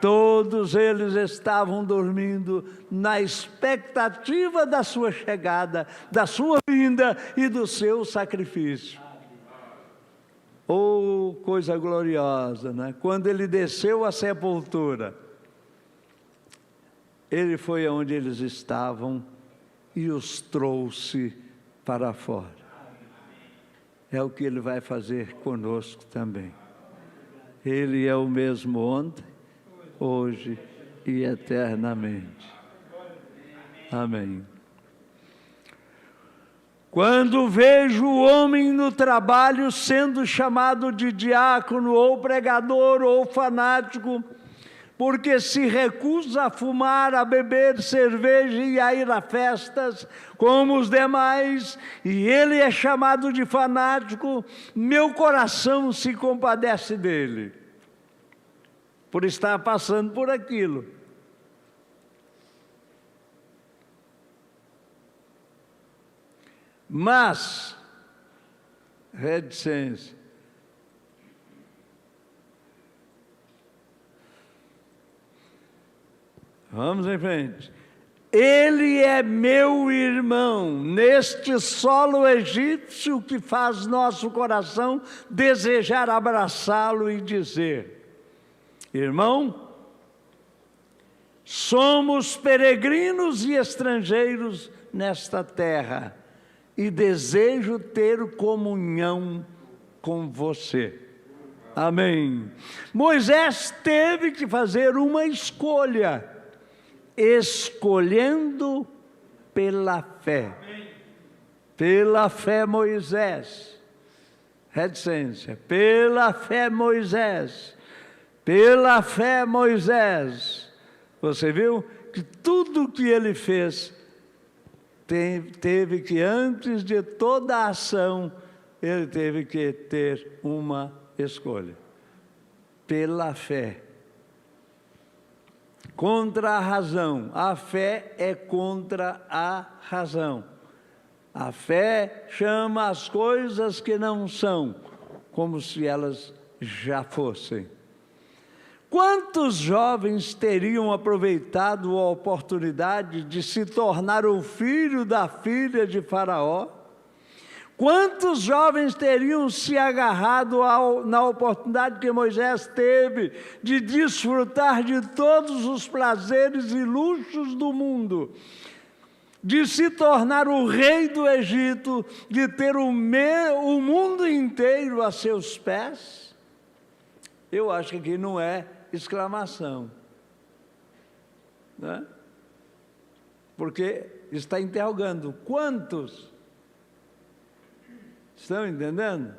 Todos eles estavam dormindo na expectativa da sua chegada, da sua vinda e do seu sacrifício. Oh, coisa gloriosa, né? Quando ele desceu à sepultura, ele foi aonde eles estavam e os trouxe para fora. É o que ele vai fazer conosco também. Ele é o mesmo ontem, hoje e eternamente. Amém. Quando vejo o homem no trabalho sendo chamado de diácono, ou pregador, ou fanático, porque se recusa a fumar, a beber cerveja e a ir a festas como os demais, e ele é chamado de fanático, meu coração se compadece dele, por estar passando por aquilo. Mas, reticência. Vamos em frente. Ele é meu irmão, neste solo egípcio que faz nosso coração desejar abraçá-lo e dizer: irmão, somos peregrinos e estrangeiros nesta terra, e desejo ter comunhão com você. Amém. Moisés teve que fazer uma escolha, escolhendo pela fé. Pela fé, Moisés. Reticência. Pela fé, Moisés. Pela fé, Moisés. Você viu que tudo que ele fez teve que, antes de toda a ação, ele teve que ter uma escolha. Pela fé. Contra a razão. A fé é contra a razão. A fé chama as coisas que não são, como se elas já fossem. Quantos jovens teriam aproveitado a oportunidade de se tornar o filho da filha de Faraó? Quantos jovens teriam se agarrado na oportunidade que Moisés teve de desfrutar de todos os prazeres e luxos do mundo, de se tornar o rei do Egito, de ter o mundo inteiro a seus pés? Eu acho que aqui não é exclamação, né? Porque está interrogando quantos. Estão entendendo?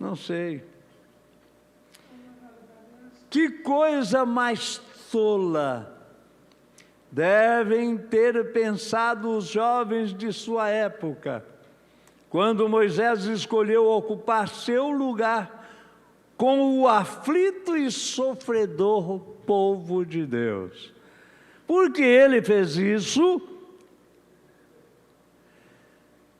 Não sei. Que coisa mais tola devem ter pensado os jovens de sua época, quando Moisés escolheu ocupar seu lugar com o aflito e sofredor povo de Deus. Porque ele fez isso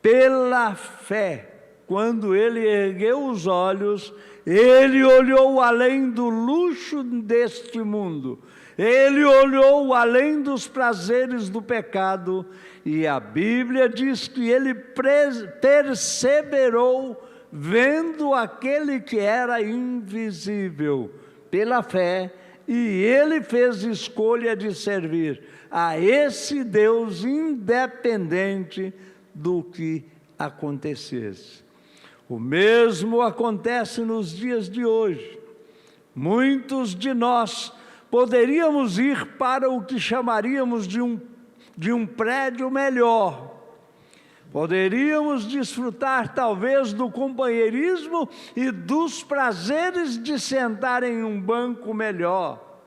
pela fé. Quando ele ergueu os olhos, ele olhou além do luxo deste mundo, ele olhou além dos prazeres do pecado, e a Bíblia diz que ele perseverou vendo aquele que era invisível. Pela fé, e ele fez escolha de servir a esse Deus independente do que acontecesse. O mesmo acontece nos dias de hoje. Muitos de nós poderíamos ir para o que chamaríamos de um prédio melhor. Poderíamos desfrutar talvez do companheirismo e dos prazeres de sentar em um banco melhor.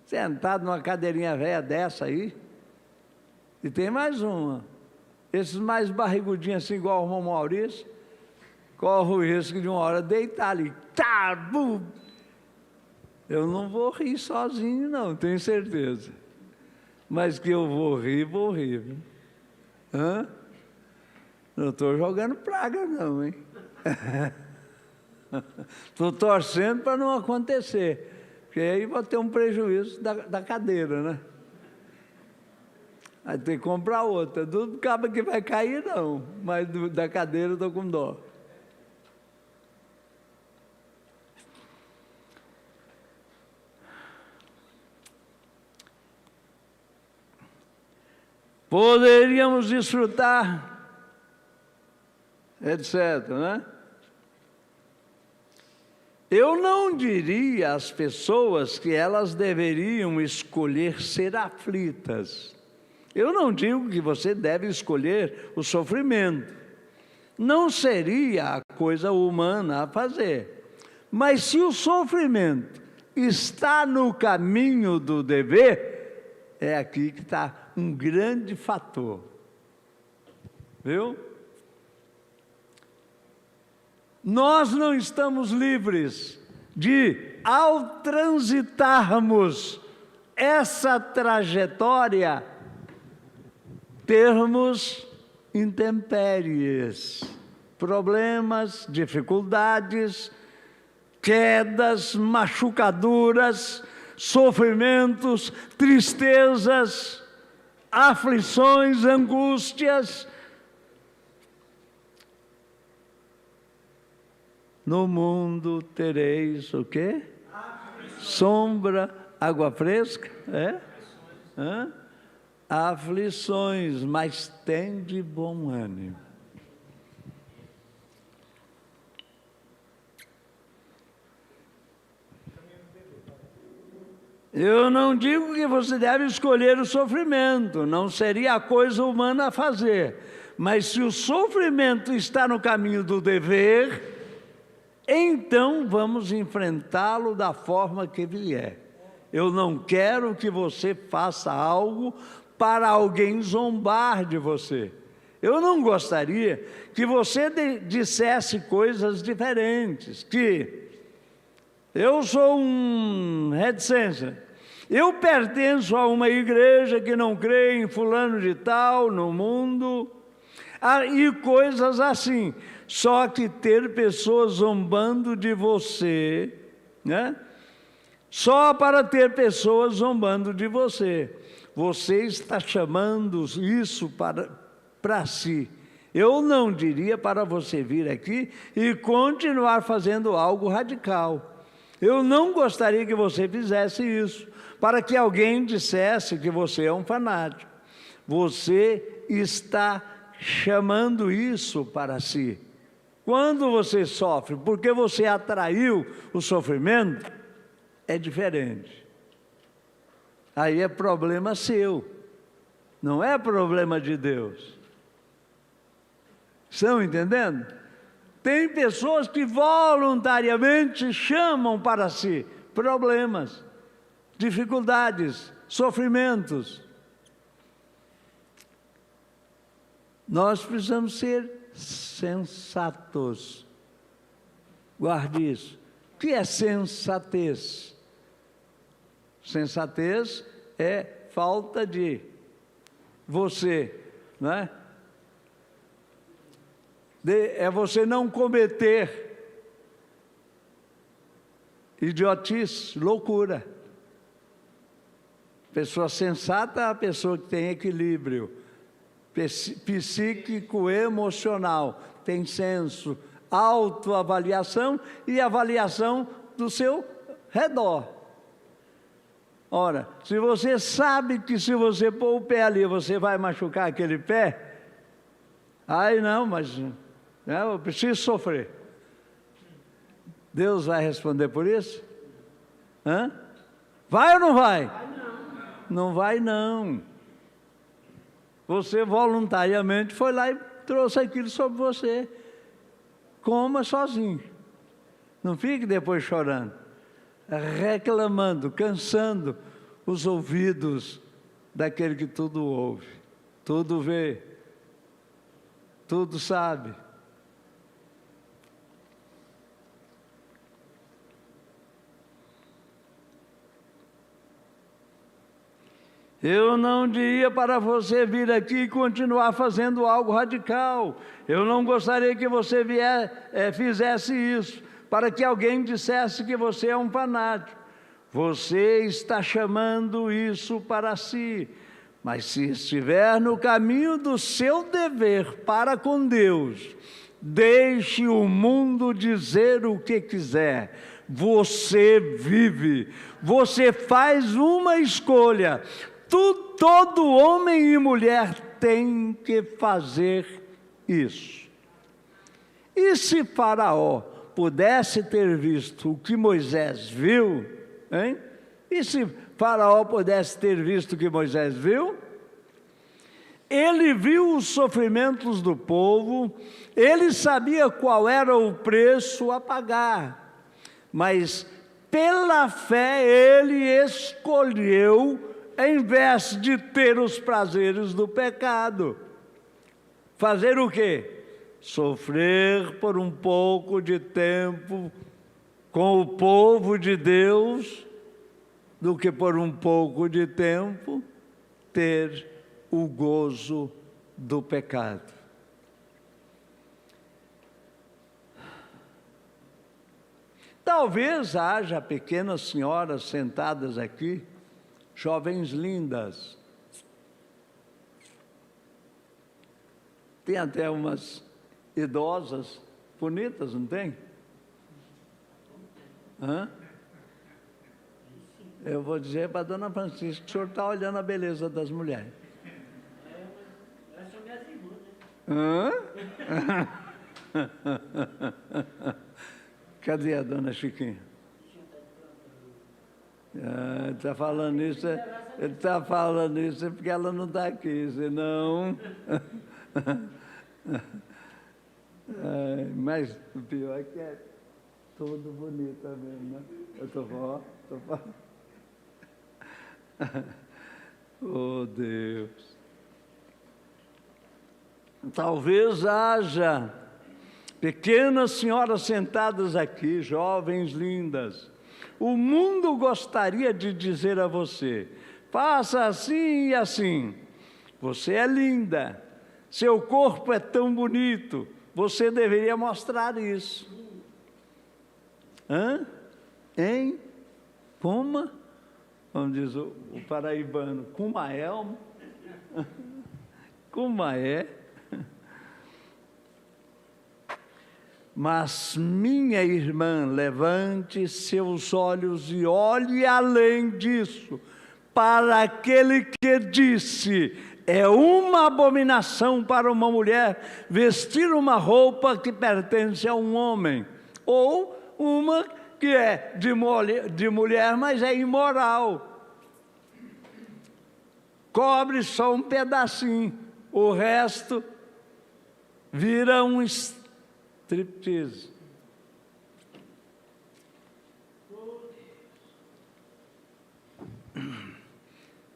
Sentado numa cadeirinha velha dessa aí. E tem mais uma. Esses mais barrigudinhos assim, igual o irmão Maurício, corre o risco de uma hora deitar ali. Tá, bum. Eu não vou rir sozinho, não, tenho certeza. Mas que eu vou rir, viu? Hã? Não estou jogando praga, não, hein? Estou torcendo para não acontecer, porque aí vou ter um prejuízo da cadeira, né? Aí tem que comprar outra. Do cabo que vai cair, não, mas da cadeira eu estou com dó. Poderíamos desfrutar, etc., né? Eu não diria às pessoas que elas deveriam escolher ser aflitas. Eu não digo que você deve escolher o sofrimento. Não seria a coisa humana a fazer. Mas se o sofrimento está no caminho do dever, é aqui que está um grande fator. Viu? Nós não estamos livres de, ao transitarmos essa trajetória, termos intempéries, problemas, dificuldades, quedas, machucaduras, sofrimentos, tristezas, aflições, angústias. No mundo tereis o quê? Sombra, água fresca, aflições, mas tende bom ânimo. Eu não digo que você deve escolher o sofrimento, não seria a coisa humana a fazer, mas se o sofrimento está no caminho do dever, então vamos enfrentá-lo da forma que vier. Eu não quero que você faça algo para alguém zombar de você. Eu não gostaria que você dissesse coisas diferentes, que eu sou um reticência, eu pertenço a uma igreja que não crê em fulano de tal no mundo, e coisas assim. Só que ter pessoas zombando de você, né? Só para ter pessoas zombando de você, você está chamando isso para si. Eu não diria para você vir aqui e continuar fazendo algo radical. Eu não gostaria que você fizesse isso, para que alguém dissesse que você é um fanático. Você está chamando isso para si. Quando você sofre, porque você atraiu o sofrimento, é diferente. Aí é problema seu, não é problema de Deus. Estão entendendo? Tem pessoas que voluntariamente chamam para si problemas, dificuldades, sofrimentos. Nós precisamos ser sensatos. Guarde isso. O que é sensatez? Sensatez é falta de você, não é? É você não cometer idiotice, loucura. Pessoa sensata é a pessoa que tem equilíbrio psíquico, emocional, tem senso, autoavaliação e avaliação do seu redor. Ora, se você sabe que se você pôr o pé ali, você vai machucar aquele pé, aí não, mas eu preciso sofrer. Deus vai responder por isso? Vai ou não vai? Não vai não. Você voluntariamente foi lá e trouxe aquilo sobre você. Coma sozinho. Não fique depois chorando, reclamando, cansando os ouvidos daquele que tudo ouve, tudo vê, tudo sabe. Eu não diria para você vir aqui e continuar fazendo algo radical. Eu não gostaria que você fizesse isso, para que alguém dissesse que você é um fanático. Você está chamando isso para si. Mas se estiver no caminho do seu dever para com Deus, deixe o mundo dizer o que quiser. Você vive, você faz uma escolha. Todo homem e mulher tem que fazer isso. E se Faraó pudesse ter visto o que Moisés viu, hein? E se Faraó pudesse ter visto o que Moisés viu? Ele viu os sofrimentos do povo, ele sabia qual era o preço a pagar. mas pela fé ele escolheu, em vez de ter os prazeres do pecado, fazer o quê? Sofrer por um pouco de tempo com o povo de Deus, do que por um pouco de tempo ter o gozo do pecado. Talvez haja pequenas senhoras sentadas aqui, jovens lindas. Tem até umas idosas bonitas, não tem? Hã? Eu vou dizer para a dona Francisca que o senhor está olhando a beleza das mulheres. Elas são minhas irmãs, né? Hã? Cadê a dona Chiquinha? Ele está falando isso, porque ela não está aqui, senão... Mas o pior é que é tudo bonita mesmo, né? Eu estou falando. Oh, Deus! Talvez haja pequenas senhoras sentadas aqui, jovens lindas. O mundo gostaria de dizer a você: faça assim e assim. Você é linda, seu corpo é tão bonito, você deveria mostrar isso. Hã? Hein? Puma? Como diz o paraibano, Cumael? Cumaé? Mas, minha irmã, levante seus olhos e olhe além disso, para aquele que disse: é uma abominação para uma mulher vestir uma roupa que pertence a um homem, ou uma que é de mulher, mas é imoral. Cobre só um pedacinho, o resto vira um striptease.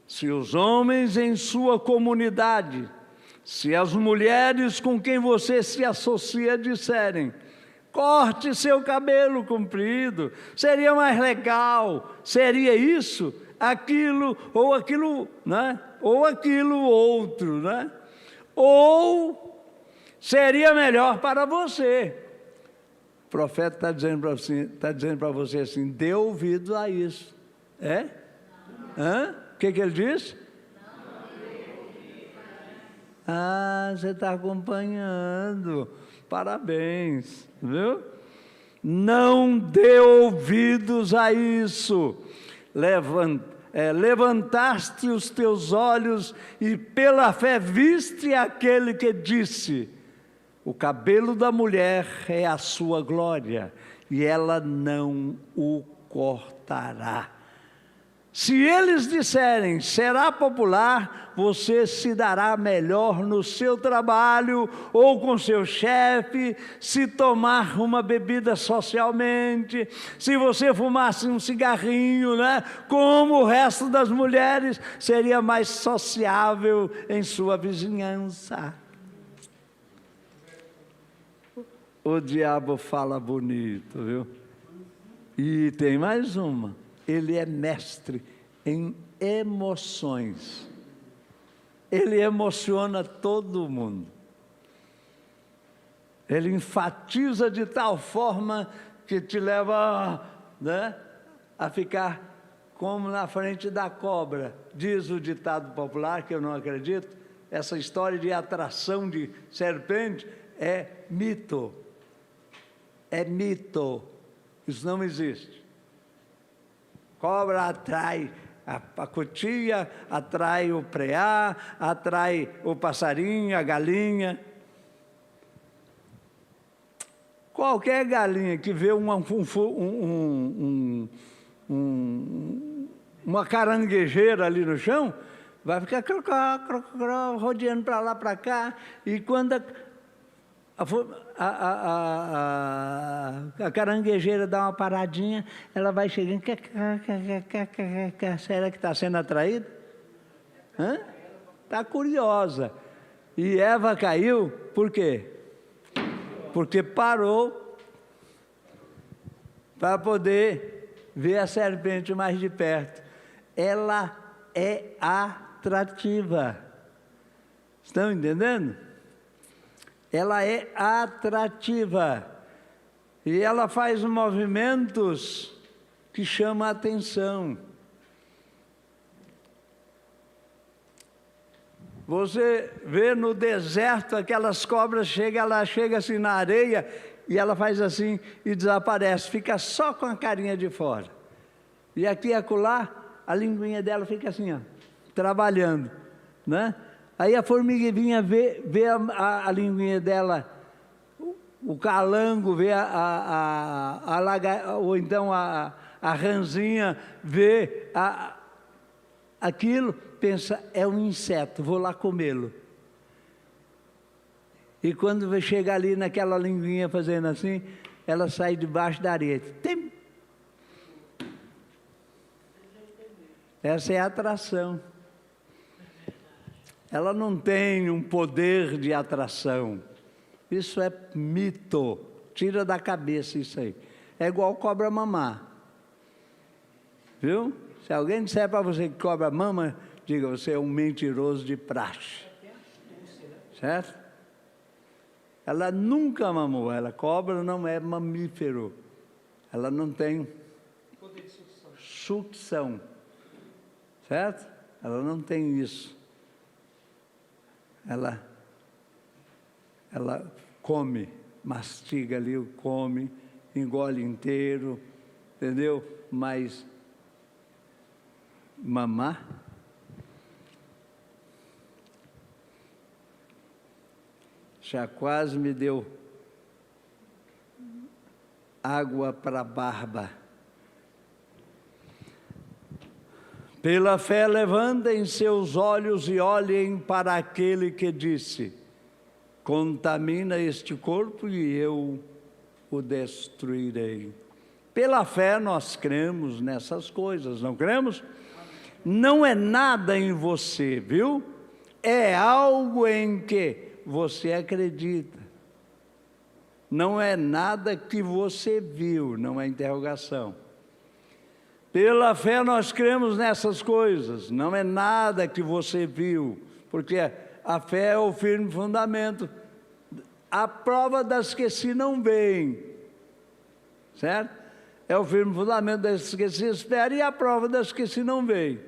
Se os homens em sua comunidade, se as mulheres com quem você se associa disserem: corte seu cabelo comprido, seria mais legal, seria isso, aquilo, né? Ou aquilo outro, né? Ou seria melhor para você. O profeta está dizendo para você assim: dê ouvido a isso. É? Hã? O que ele diz? Você está acompanhando. Parabéns, viu? Não dê ouvidos a isso. Levantaste os teus olhos e pela fé viste aquele que disse: o cabelo da mulher é a sua glória, e ela não o cortará. Se eles disserem: será popular, você se dará melhor no seu trabalho ou com seu chefe, se tomar uma bebida socialmente, se você fumasse um cigarrinho, né? Como o resto das mulheres, seria mais sociável em sua vizinhança. O diabo fala bonito, viu? E tem mais uma. Ele é mestre em emoções. Ele emociona todo mundo. Ele enfatiza de tal forma que te leva, né, a ficar como na frente da cobra. Diz o ditado popular, que eu não acredito, essa história de atração de serpente é mito. É mito. Isso não existe. Cobra atrai a cutia, atrai o preá, atrai o passarinho, a galinha. Qualquer galinha que vê uma caranguejeira ali no chão, vai ficar rodeando para lá, para cá, e quando a caranguejeira dá uma paradinha, ela vai chegando. Será que está sendo atraída? Está curiosa. E Eva caiu, por quê? Porque parou para poder ver a serpente mais de perto. Ela é atrativa. Estão entendendo? Ela é atrativa. E ela faz movimentos que chamam a atenção. Você vê no deserto aquelas cobras, ela chega assim na areia e ela faz assim e desaparece, fica só com a carinha de fora. E aqui e acolá, a linguinha dela fica assim, ó, trabalhando, né? Aí a formiguinha vê a linguinha dela, o calango vê ou então a ranzinha vê aquilo, pensa, é um inseto, vou lá comê-lo. E quando vai chegar ali naquela linguinha fazendo assim, ela sai debaixo da areia. Tem. Essa é a atração. Ela não tem um poder de atração. Isso é mito. Tira da cabeça isso aí. É igual cobra mamar. Viu? Se alguém disser para você que cobra mama, diga, você é um mentiroso de praxe. Certo? Ela nunca mamou. Cobra não é mamífero. Ela não tem sucção. Certo? Ela não tem isso. Ela come, mastiga ali, come, engole inteiro, entendeu? Mas mamar, já quase me deu água para a barba. Pela fé levantem seus olhos e olhem para aquele que disse, contamina este corpo e eu o destruirei. Pela fé nós cremos nessas coisas, não cremos? Não é nada em você, viu? É algo em que você acredita. Não é nada que você viu, não é interrogação. Pela fé nós cremos nessas coisas, não é nada que você viu, porque a fé é o firme fundamento, a prova das que se não veem, certo? É o firme fundamento das que se esperam e a prova das que se não veem.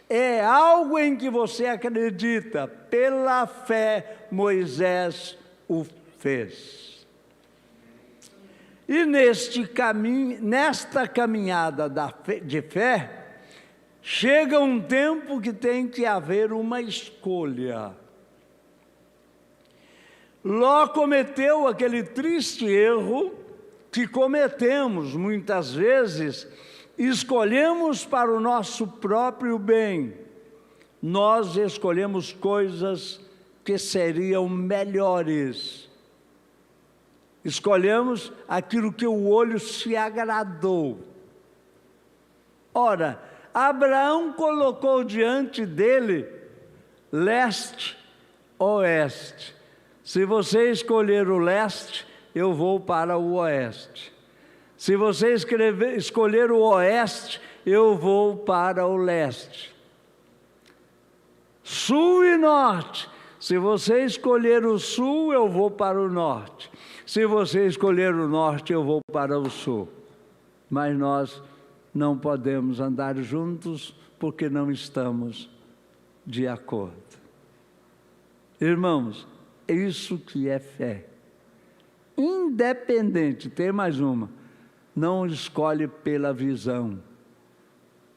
É algo em que você acredita, pela fé Moisés o fez. E nesta caminhada de fé, chega um tempo que tem que haver uma escolha. Ló cometeu aquele triste erro que cometemos muitas vezes, escolhemos para o nosso próprio bem. Nós escolhemos coisas que seriam melhores. Escolhemos aquilo que o olho se agradou. Ora, Abraão colocou diante dele leste, oeste. Se você escolher o leste, eu vou para o oeste. Se você escolher o oeste, eu vou para o leste. Sul e norte. Se você escolher o sul, eu vou para o norte. Se você escolher o norte, eu vou para o sul. Mas nós não podemos andar juntos porque não estamos de acordo. Irmãos, é isso que é fé. Independente, tem mais uma, não escolhe pela visão,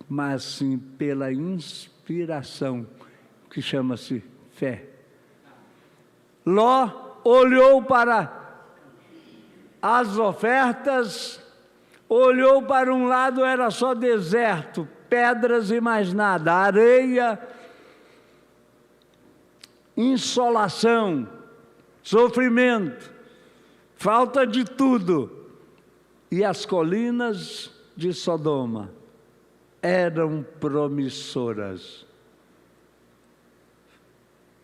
mas sim pela inspiração, que chama-se fé. Ló olhou para as ofertas, olhou para um lado, era só deserto, pedras e mais nada, areia, insolação, sofrimento. falta de tudo. E as colinas de Sodoma eram promissoras.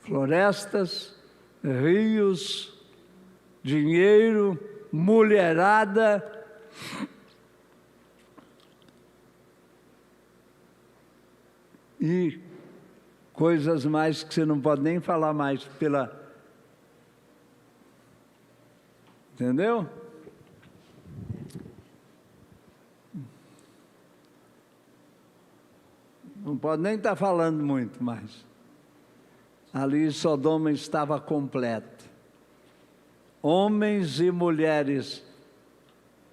Florestas, rios, dinheiro, mulherada. E coisas mais que você não pode nem falar mais pela... Entendeu? Não pode nem estar falando muito mais. Ali Sodoma estava completa. Homens e mulheres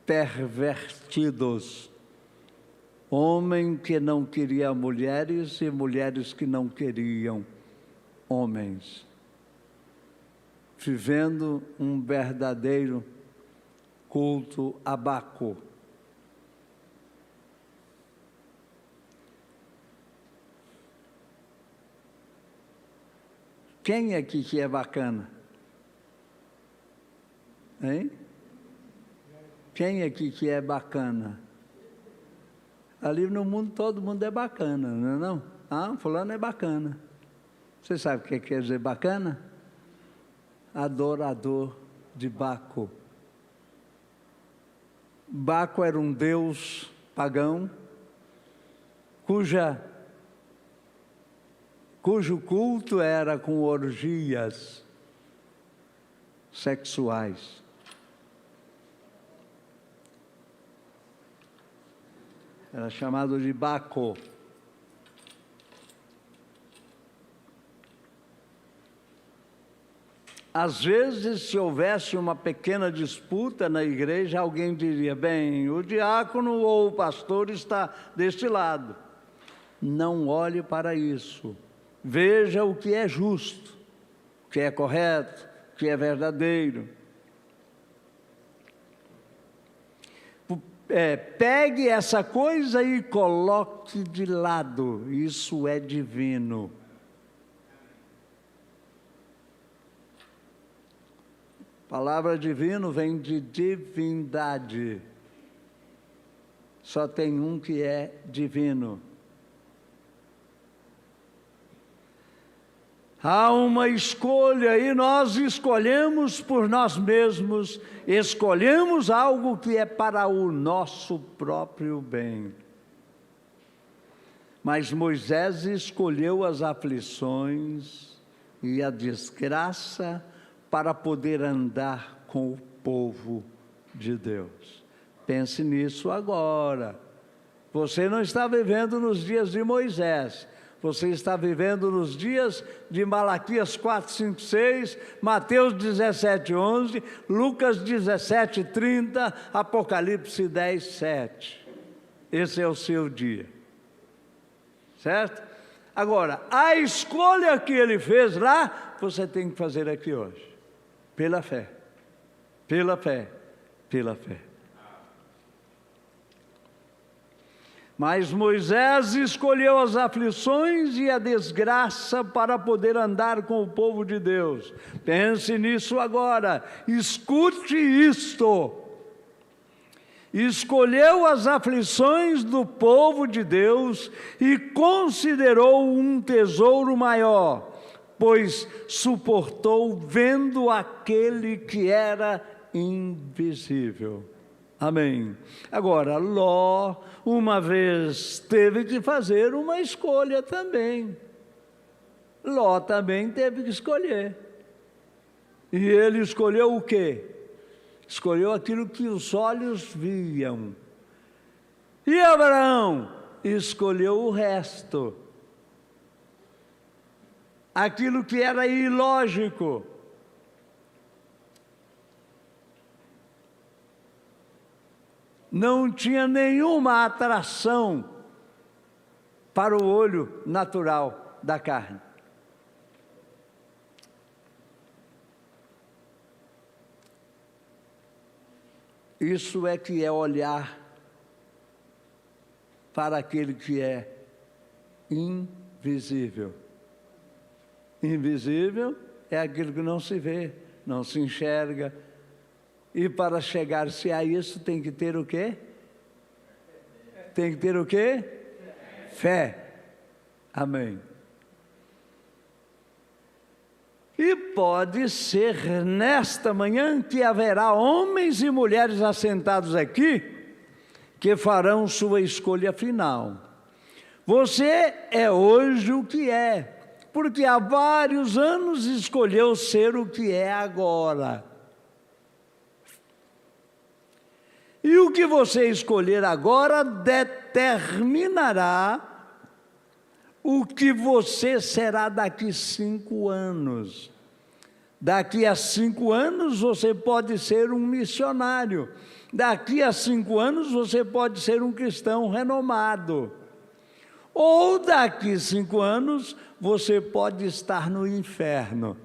pervertidos. Homem que não queria mulheres e mulheres que não queriam homens. Vivendo um verdadeiro culto a Baco. Quem aqui que é bacana? Hein? Quem aqui que é bacana? Ali no mundo todo mundo é bacana, não é não? Ah, fulano é bacana. Você sabe o que quer dizer bacana? Adorador de Baco. Baco era um deus pagão, cujo culto era com orgias sexuais. Era chamado de Baco. Às vezes, se houvesse uma pequena disputa na igreja, alguém diria, bem, o diácono ou o pastor está deste lado. Não olhe para isso. Veja o que é justo, o que é correto, o que é verdadeiro. Pegue essa coisa e coloque de lado. Isso é divino. A palavra divino vem de divindade. Só tem um que é divino. Há uma escolha e nós escolhemos por nós mesmos, escolhemos algo que é para o nosso próprio bem. Mas Moisés escolheu as aflições e a desgraça para poder andar com o povo de Deus. Pense nisso agora. Você não está vivendo nos dias de Moisés. Você está vivendo nos dias de Malaquias 4, 5, 6, Mateus 17, 11, Lucas 17, 30, Apocalipse 10, 7. Esse é o seu dia. Certo? Agora, a escolha que ele fez lá, você tem que fazer aqui hoje. Pela fé. Pela fé. Pela fé. Mas Moisés escolheu as aflições e a desgraça para poder andar com o povo de Deus. Pense nisso agora, escute isto. Escolheu as aflições do povo de Deus e considerou um tesouro maior, pois suportou vendo aquele que era invisível. Amém. Agora, Ló, uma vez, teve que fazer uma escolha também. Ló também teve que escolher. E ele escolheu o quê? Escolheu aquilo que os olhos viam. E Abraão escolheu o resto. Aquilo que era ilógico. Não tinha nenhuma atração para o olho natural da carne. Isso é que é olhar para aquele que é invisível. Invisível é aquilo que não se vê, não se enxerga, E para chegar-se a isso tem que ter o quê? Tem que ter o quê? Fé. Amém. E pode ser nesta manhã que haverá homens e mulheres assentados aqui que farão sua escolha final. Você é hoje o que é, porque há vários anos escolheu ser o que é agora. E o que você escolher agora determinará o que você será daqui 5 anos. Daqui a 5 anos você pode ser um missionário. Daqui a 5 anos você pode ser um cristão renomado. Ou daqui a 5 anos você pode estar no inferno.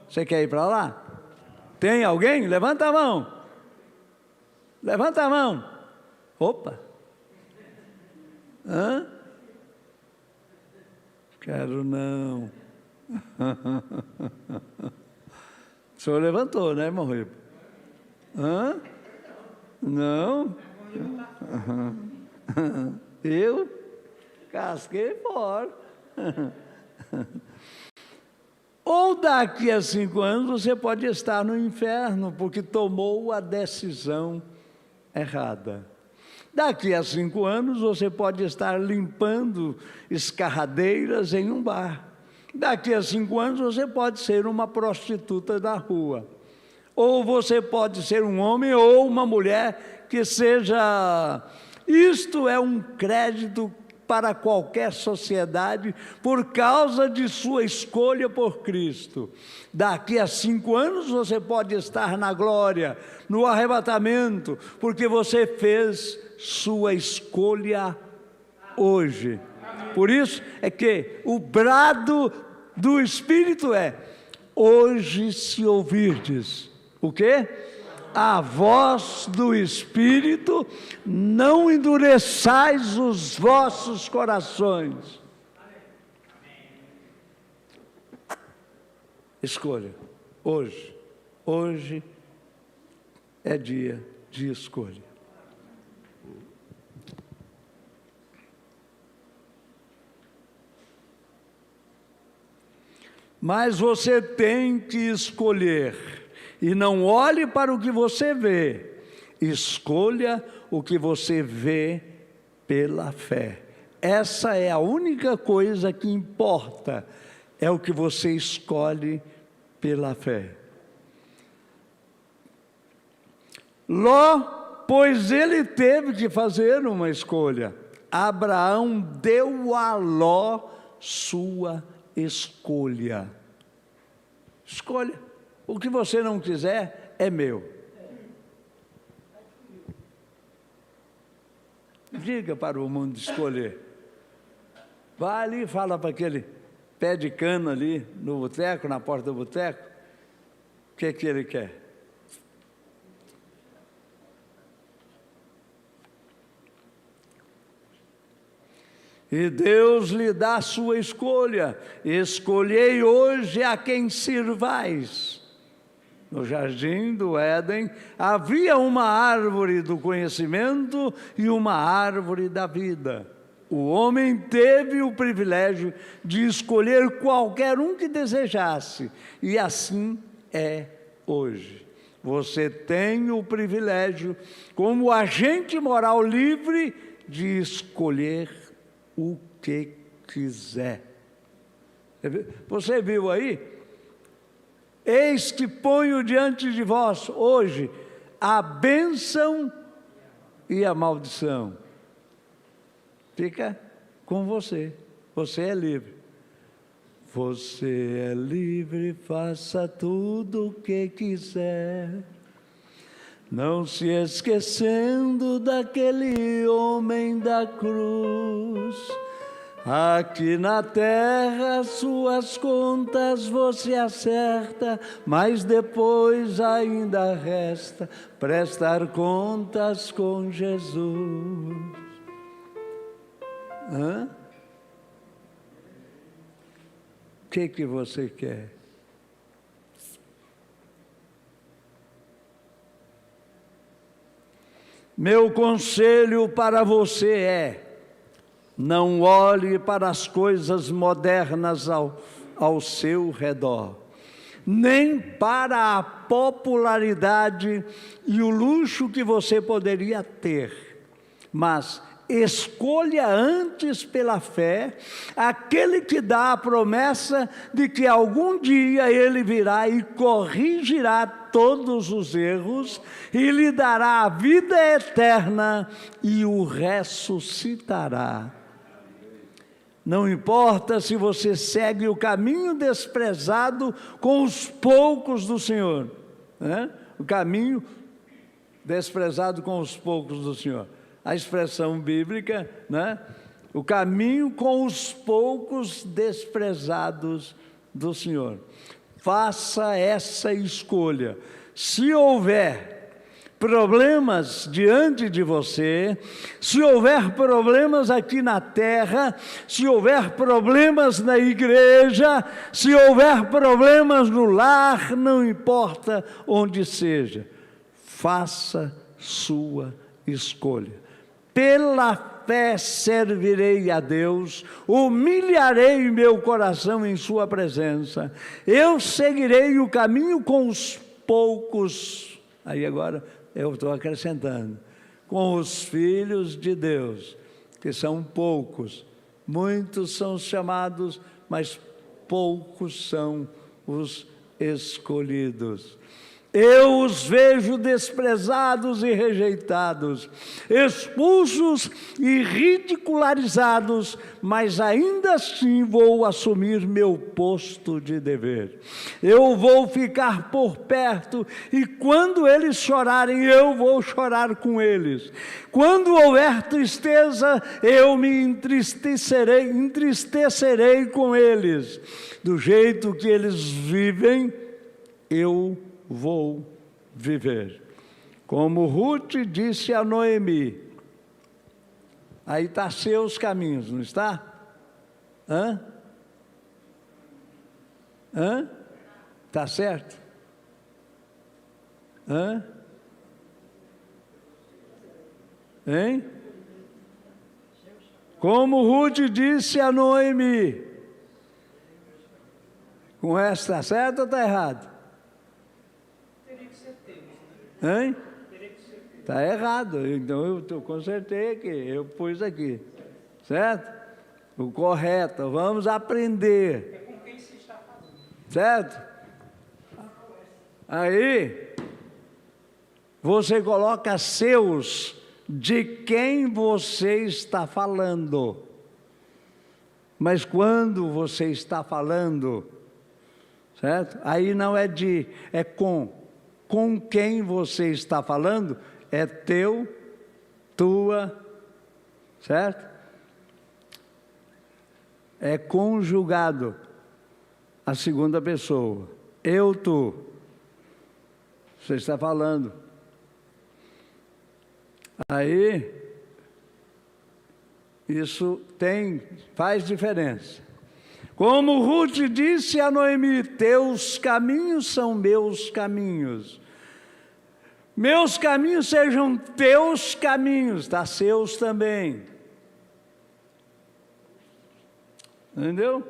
Você quer ir para lá? Tem alguém? Levanta a mão. Levanta a mão. Opa. Hã? Quero não. O senhor levantou, né, irmão Rico? Hã? Não? Eu casquei fora. Ou daqui a 5 anos você pode estar no inferno, porque tomou a decisão errada. Daqui a 5 anos você pode estar limpando escarradeiras em um bar. Daqui a 5 anos você pode ser uma prostituta da rua. Ou você pode ser um homem ou uma mulher que seja... Isto é um crédito para qualquer sociedade por causa de sua escolha por Cristo. Daqui a 5 anos você pode estar na glória, no arrebatamento, porque você fez sua escolha hoje. Por isso é que o brado do Espírito é: hoje se ouvirdes, o quê? A voz do Espírito, não endureçais os vossos corações. Escolha, hoje. Hoje é dia de escolha. Mas você tem que escolher. E não olhe para o que você vê, escolha o que você vê pela fé. Essa é a única coisa que importa, é o que você escolhe pela fé. Ló, pois ele teve que fazer uma escolha. Abraão deu a Ló sua escolha. Escolha. O que você não quiser é meu. Diga para o mundo escolher. Vai ali e fala para aquele pé de cana ali no boteco, na porta do boteco, o que que ele quer. E Deus lhe dá a sua escolha. Escolhei hoje a quem sirvais. No jardim do Éden havia uma árvore do conhecimento e uma árvore da vida. O homem teve o privilégio de escolher qualquer um que desejasse, e assim é hoje. Você tem o privilégio, como agente moral livre, de escolher o que quiser. Você viu aí? Eis que ponho diante de vós hoje a bênção e a maldição. Fica com você. Você é livre. Você é livre, faça tudo o que quiser. Não se esquecendo daquele homem da cruz. Aqui na terra suas contas você acerta, mas depois ainda resta prestar contas com Jesus. Hã? O que você quer? Meu conselho para você é: não olhe para as coisas modernas ao seu redor, nem para a popularidade e o luxo que você poderia ter, mas escolha antes pela fé aquele que dá a promessa de que algum dia ele virá e corrigirá todos os erros e lhe dará a vida eterna e o ressuscitará. Não importa se você segue o caminho desprezado com os poucos do Senhor, né? O caminho desprezado com os poucos do Senhor. A expressão bíblica, né? O caminho com os poucos desprezados do Senhor. Faça essa escolha. Se houver problemas diante de você, se houver problemas aqui na terra, se houver problemas na igreja, se houver problemas no lar, não importa onde seja, faça sua escolha. Pela fé servirei a Deus, humilharei meu coração em sua presença, eu seguirei o caminho com os poucos, aí agora eu estou acrescentando, com os filhos de Deus, que são poucos. Muitos são chamados, mas poucos são os escolhidos. Eu os vejo desprezados e rejeitados, expulsos e ridicularizados, mas ainda assim vou assumir meu posto de dever. Eu vou ficar por perto e quando eles chorarem, eu vou chorar com eles. Quando houver tristeza, eu me entristecerei com eles. Do jeito que eles vivem, eu vou viver. Como Ruth disse a Noemi, aí está seus caminhos, não está? Está certo? Hein? Como Ruth disse a Noemi, com essa está certo ou está errado? Hein? Está errado, então eu consertei aqui, eu pus aqui, certo? O correto, vamos aprender. É com quem se está falando. Certo? Aí, você coloca seus, de quem você está falando. Mas quando você está falando, certo? Aí não é de, é com quem você está falando, é teu, tua, certo? É conjugado a segunda pessoa, eu, tu, você está falando. Aí, isso faz diferença. Como Ruth disse a Noemi, teus caminhos são meus caminhos. Meus caminhos sejam teus caminhos, tá? Seus também. Entendeu?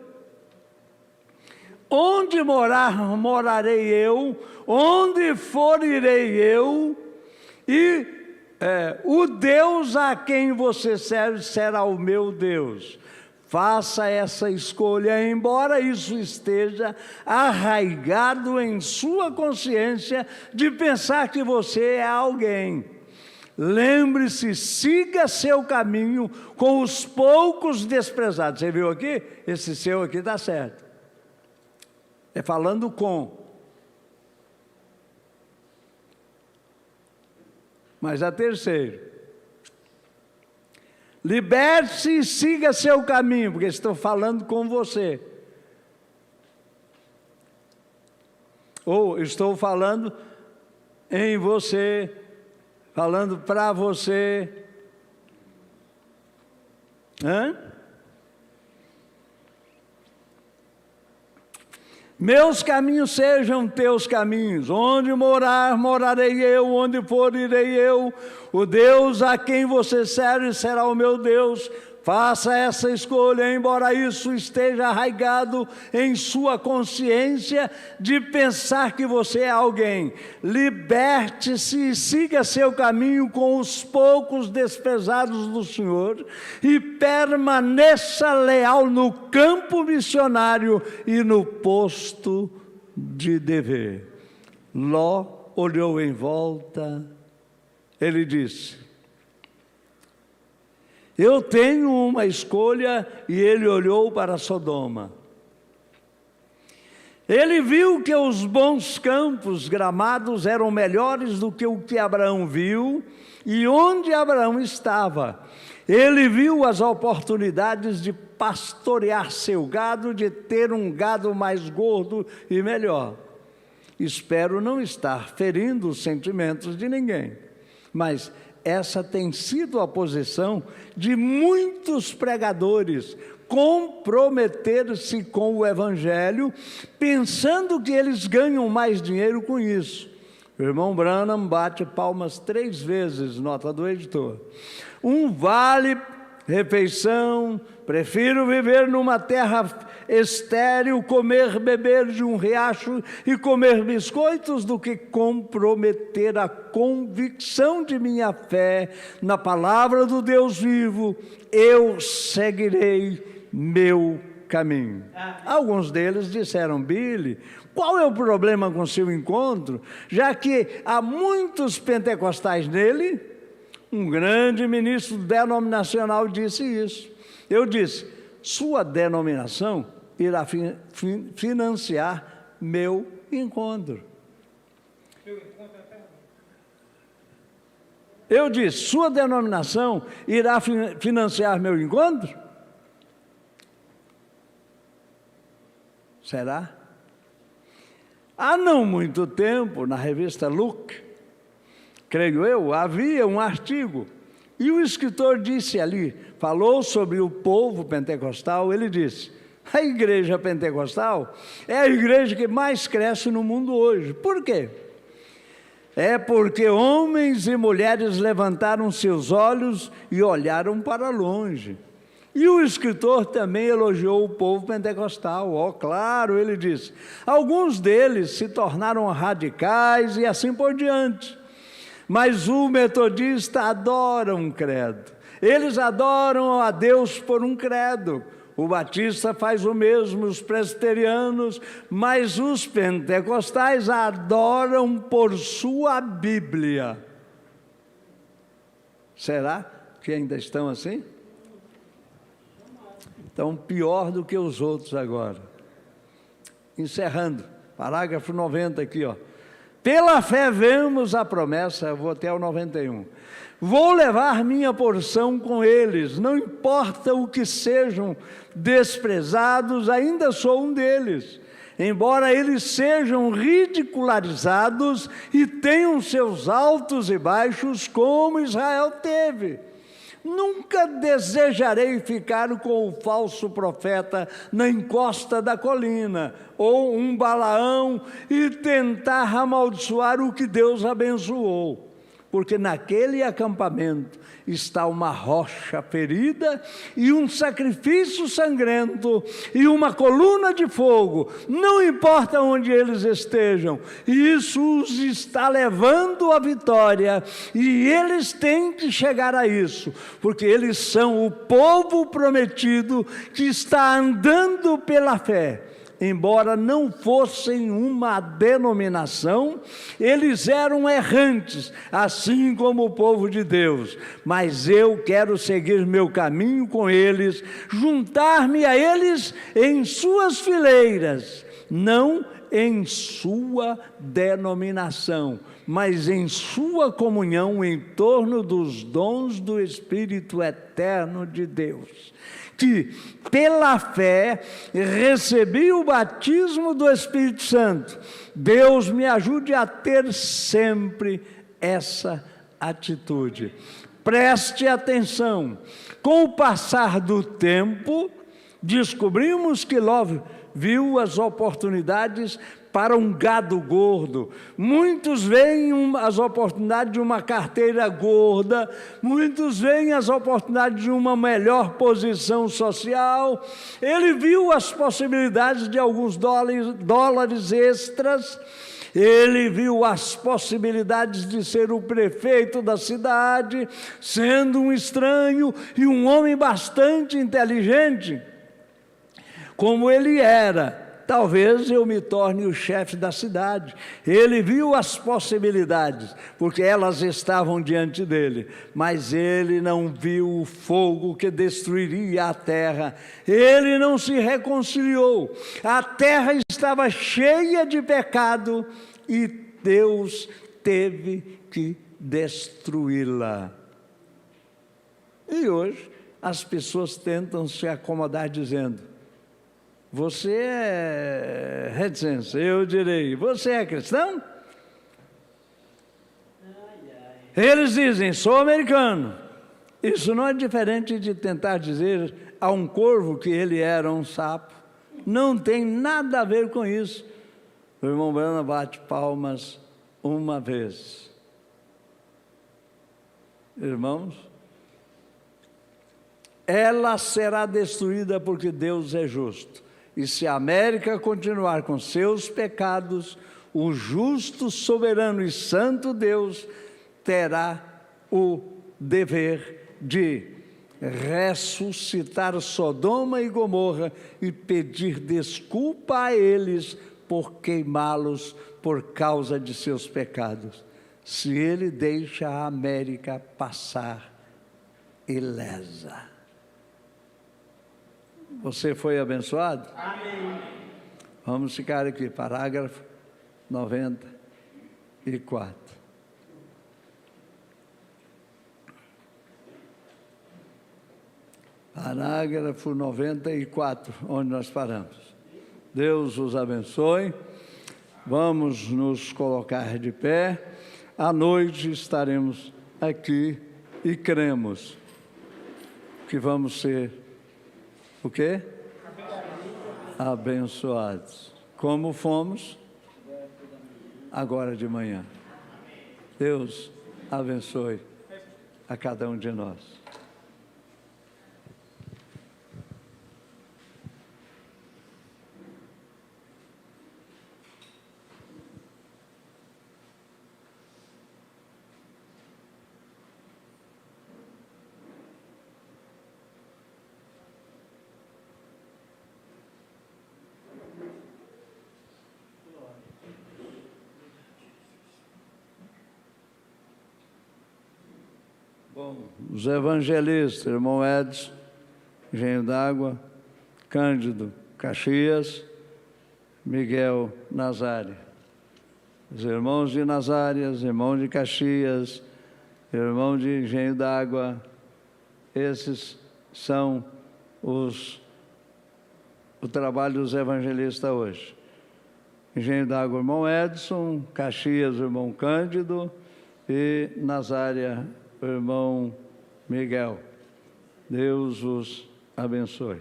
Onde morarei eu, onde for irei eu, e o Deus a quem você serve será o meu Deus. Faça essa escolha, embora isso esteja arraigado em sua consciência de pensar que você é alguém. Lembre-se, siga seu caminho com os poucos desprezados. Você viu aqui? Esse seu aqui está certo. É falando com. Mas a terceira. Liberte-se e siga seu caminho, porque estou falando com você. Ou estou falando em você, falando para você. Meus caminhos sejam teus caminhos, onde morar, morarei eu, onde for, irei eu. O Deus a quem você serve será o meu Deus. Faça essa escolha, embora isso esteja arraigado em sua consciência de pensar que você é alguém. Liberte-se e siga seu caminho com os poucos desprezados do Senhor e permaneça leal no campo missionário e no posto de dever. Ló olhou em volta, ele disse: eu tenho uma escolha. E ele olhou para Sodoma. Ele viu que os bons campos gramados eram melhores do que o que Abraão viu e onde Abraão estava. Ele viu as oportunidades de pastorear seu gado, de ter um gado mais gordo e melhor. Espero não estar ferindo os sentimentos de ninguém, mas essa tem sido a posição de muitos pregadores, comprometer-se com o Evangelho, pensando que eles ganham mais dinheiro com isso. O irmão Branham bate palmas 3 vezes, nota do editor. Vale refeição, prefiro viver numa terra estéril, comer, beber de um riacho e comer biscoitos, do que comprometer a convicção de minha fé na palavra do Deus vivo. Eu seguirei meu caminho. Alguns deles disseram: Billy, qual é o problema com seu encontro, já que há muitos pentecostais nele? Um grande ministro denominacional disse isso. Eu disse: sua denominação irá financiar meu encontro. Eu disse: sua denominação irá financiar meu encontro? Será? Há não muito tempo, na revista Look, creio eu, havia um artigo, e o escritor disse ali, falou sobre o povo pentecostal. Ele disse: a igreja pentecostal é a igreja que mais cresce no mundo hoje. Por quê? É porque homens e mulheres levantaram seus olhos e olharam para longe. E o escritor também elogiou o povo pentecostal. Claro, ele disse: alguns deles se tornaram radicais e assim por diante. Mas o metodista adora um credo. Eles adoram a Deus por um credo. O batista faz o mesmo, os presbiterianos, mas os pentecostais adoram por sua Bíblia. Será que ainda estão assim? Então, pior do que os outros agora. Encerrando, parágrafo 90 aqui, ó. Pela fé vemos a promessa, eu vou até o 91. Vou levar minha porção com eles, não importa o que sejam desprezados, ainda sou um deles. Embora eles sejam ridicularizados e tenham seus altos e baixos, como Israel teve. Nunca desejarei ficar com o falso profeta na encosta da colina, ou um Balaão, e tentar amaldiçoar o que Deus abençoou. Porque naquele acampamento está uma rocha ferida e um sacrifício sangrento e uma coluna de fogo, não importa onde eles estejam, isso os está levando à vitória, e eles têm que chegar a isso, porque eles são o povo prometido que está andando pela fé. Embora não fossem uma denominação, eles eram errantes, assim como o povo de Deus. Mas eu quero seguir meu caminho com eles, juntar-me a eles em suas fileiras, não em sua denominação, mas em sua comunhão em torno dos dons do Espírito eterno de Deus. Que pela fé recebi o batismo do Espírito Santo. Deus me ajude a ter sempre essa atitude. Preste atenção. Com o passar do tempo, descobrimos que viu as oportunidades para um gado gordo. Muitos veem as oportunidades de uma carteira gorda, muitos veem as oportunidades de uma melhor posição social. Ele viu as possibilidades de alguns dólares extras. Ele viu as possibilidades de ser o prefeito da cidade, sendo um estranho e um homem bastante inteligente. Como ele era, talvez eu me torne o chefe da cidade. Ele viu as possibilidades, porque elas estavam diante dele, mas ele não viu o fogo que destruiria a terra. Ele não se reconciliou. A terra estava cheia de pecado e Deus teve que destruí-la. E hoje as pessoas tentam se acomodar dizendo: você é reticência, eu direi, você é cristão? Eles dizem, sou americano. Isso não é diferente de tentar dizer a um corvo que ele era um sapo. Não tem nada a ver com isso. O irmão Brana bate palmas uma vez. Irmãos, ela será destruída porque Deus é justo. E se a América continuar com seus pecados, o justo, soberano e santo Deus terá o dever de ressuscitar Sodoma e Gomorra e pedir desculpa a eles por queimá-los por causa de seus pecados, se ele deixa a América passar ilesa. Você foi abençoado? Amém. Vamos ficar aqui, parágrafo 94. Parágrafo 94, onde nós paramos. Deus os abençoe. Vamos nos colocar de pé. À noite estaremos aqui e cremos que vamos ser o quê? Abençoados. Como fomos agora de manhã. Deus abençoe a cada um de nós. Bom, os evangelistas, irmão Edson, Engenho d'Água, Cândido, Caxias, Miguel, Nazária. Os irmãos de Nazárias, irmão de Caxias, irmão de Engenho d'Água, esses são o trabalho dos evangelistas hoje. Engenho d'Água, irmão Edson, Caxias, irmão Cândido e Nazária, irmão Miguel. Deus os abençoe.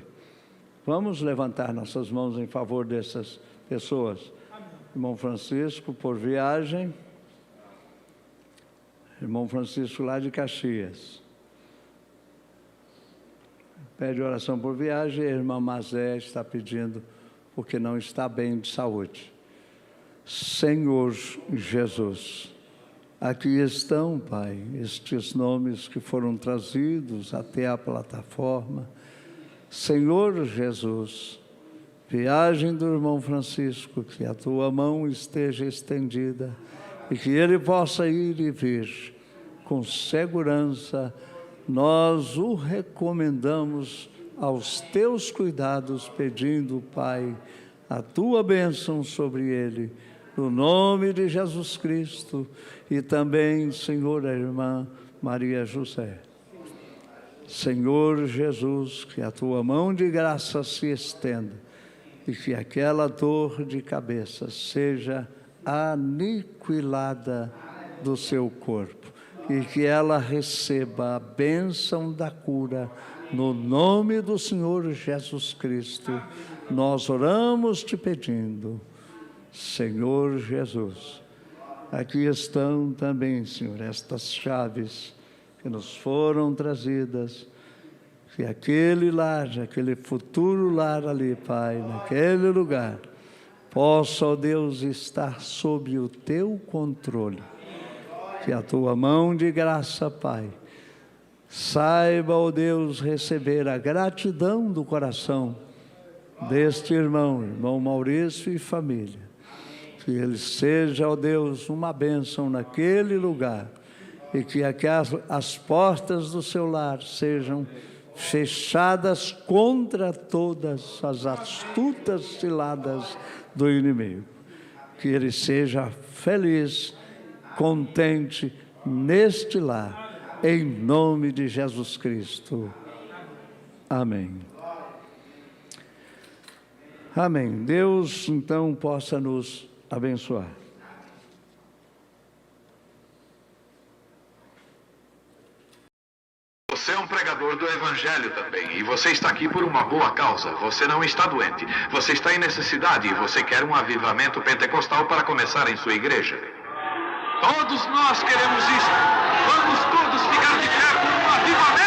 Vamos levantar nossas mãos em favor dessas pessoas. Amém. Irmão Francisco, por viagem. Irmão Francisco, lá de Caxias. Pede oração por viagem. A irmã Mazé está pedindo porque não está bem de saúde. Senhor Jesus, aqui estão, Pai, estes nomes que foram trazidos até a plataforma. Senhor Jesus, viagem do irmão Francisco, que a tua mão esteja estendida e que ele possa ir e vir com segurança. Nós o recomendamos aos teus cuidados, pedindo, Pai, a tua bênção sobre ele, no nome de Jesus Cristo, e também, Senhor, a irmã Maria José. Senhor Jesus, que a tua mão de graça se estenda e que aquela dor de cabeça seja aniquilada do seu corpo e que ela receba a bênção da cura no nome do Senhor Jesus Cristo. nós oramos te pedindo, Senhor Jesus. Aqui estão também, Senhor, estas chaves que nos foram trazidas, que aquele lar, aquele futuro lar ali, Pai, naquele lugar, possa, ó Deus, estar sob o teu controle. Que a tua mão de graça, Pai, saiba, ó Deus, receber a gratidão do coração deste irmão Maurício e família. Que ele seja, ó Deus, uma bênção naquele lugar e que aqui as portas do seu lar sejam fechadas contra todas as astutas ciladas do inimigo. Que ele seja feliz, contente neste lar, em nome de Jesus Cristo. Amém. Amém. Deus, então, possa nos abençoar. Você é um pregador do Evangelho também, e você está aqui por uma boa causa. Você não está doente, você está em necessidade e você quer um avivamento pentecostal para começar em sua igreja. Todos nós queremos isso. Vamos todos ficar de pé por um avivamento.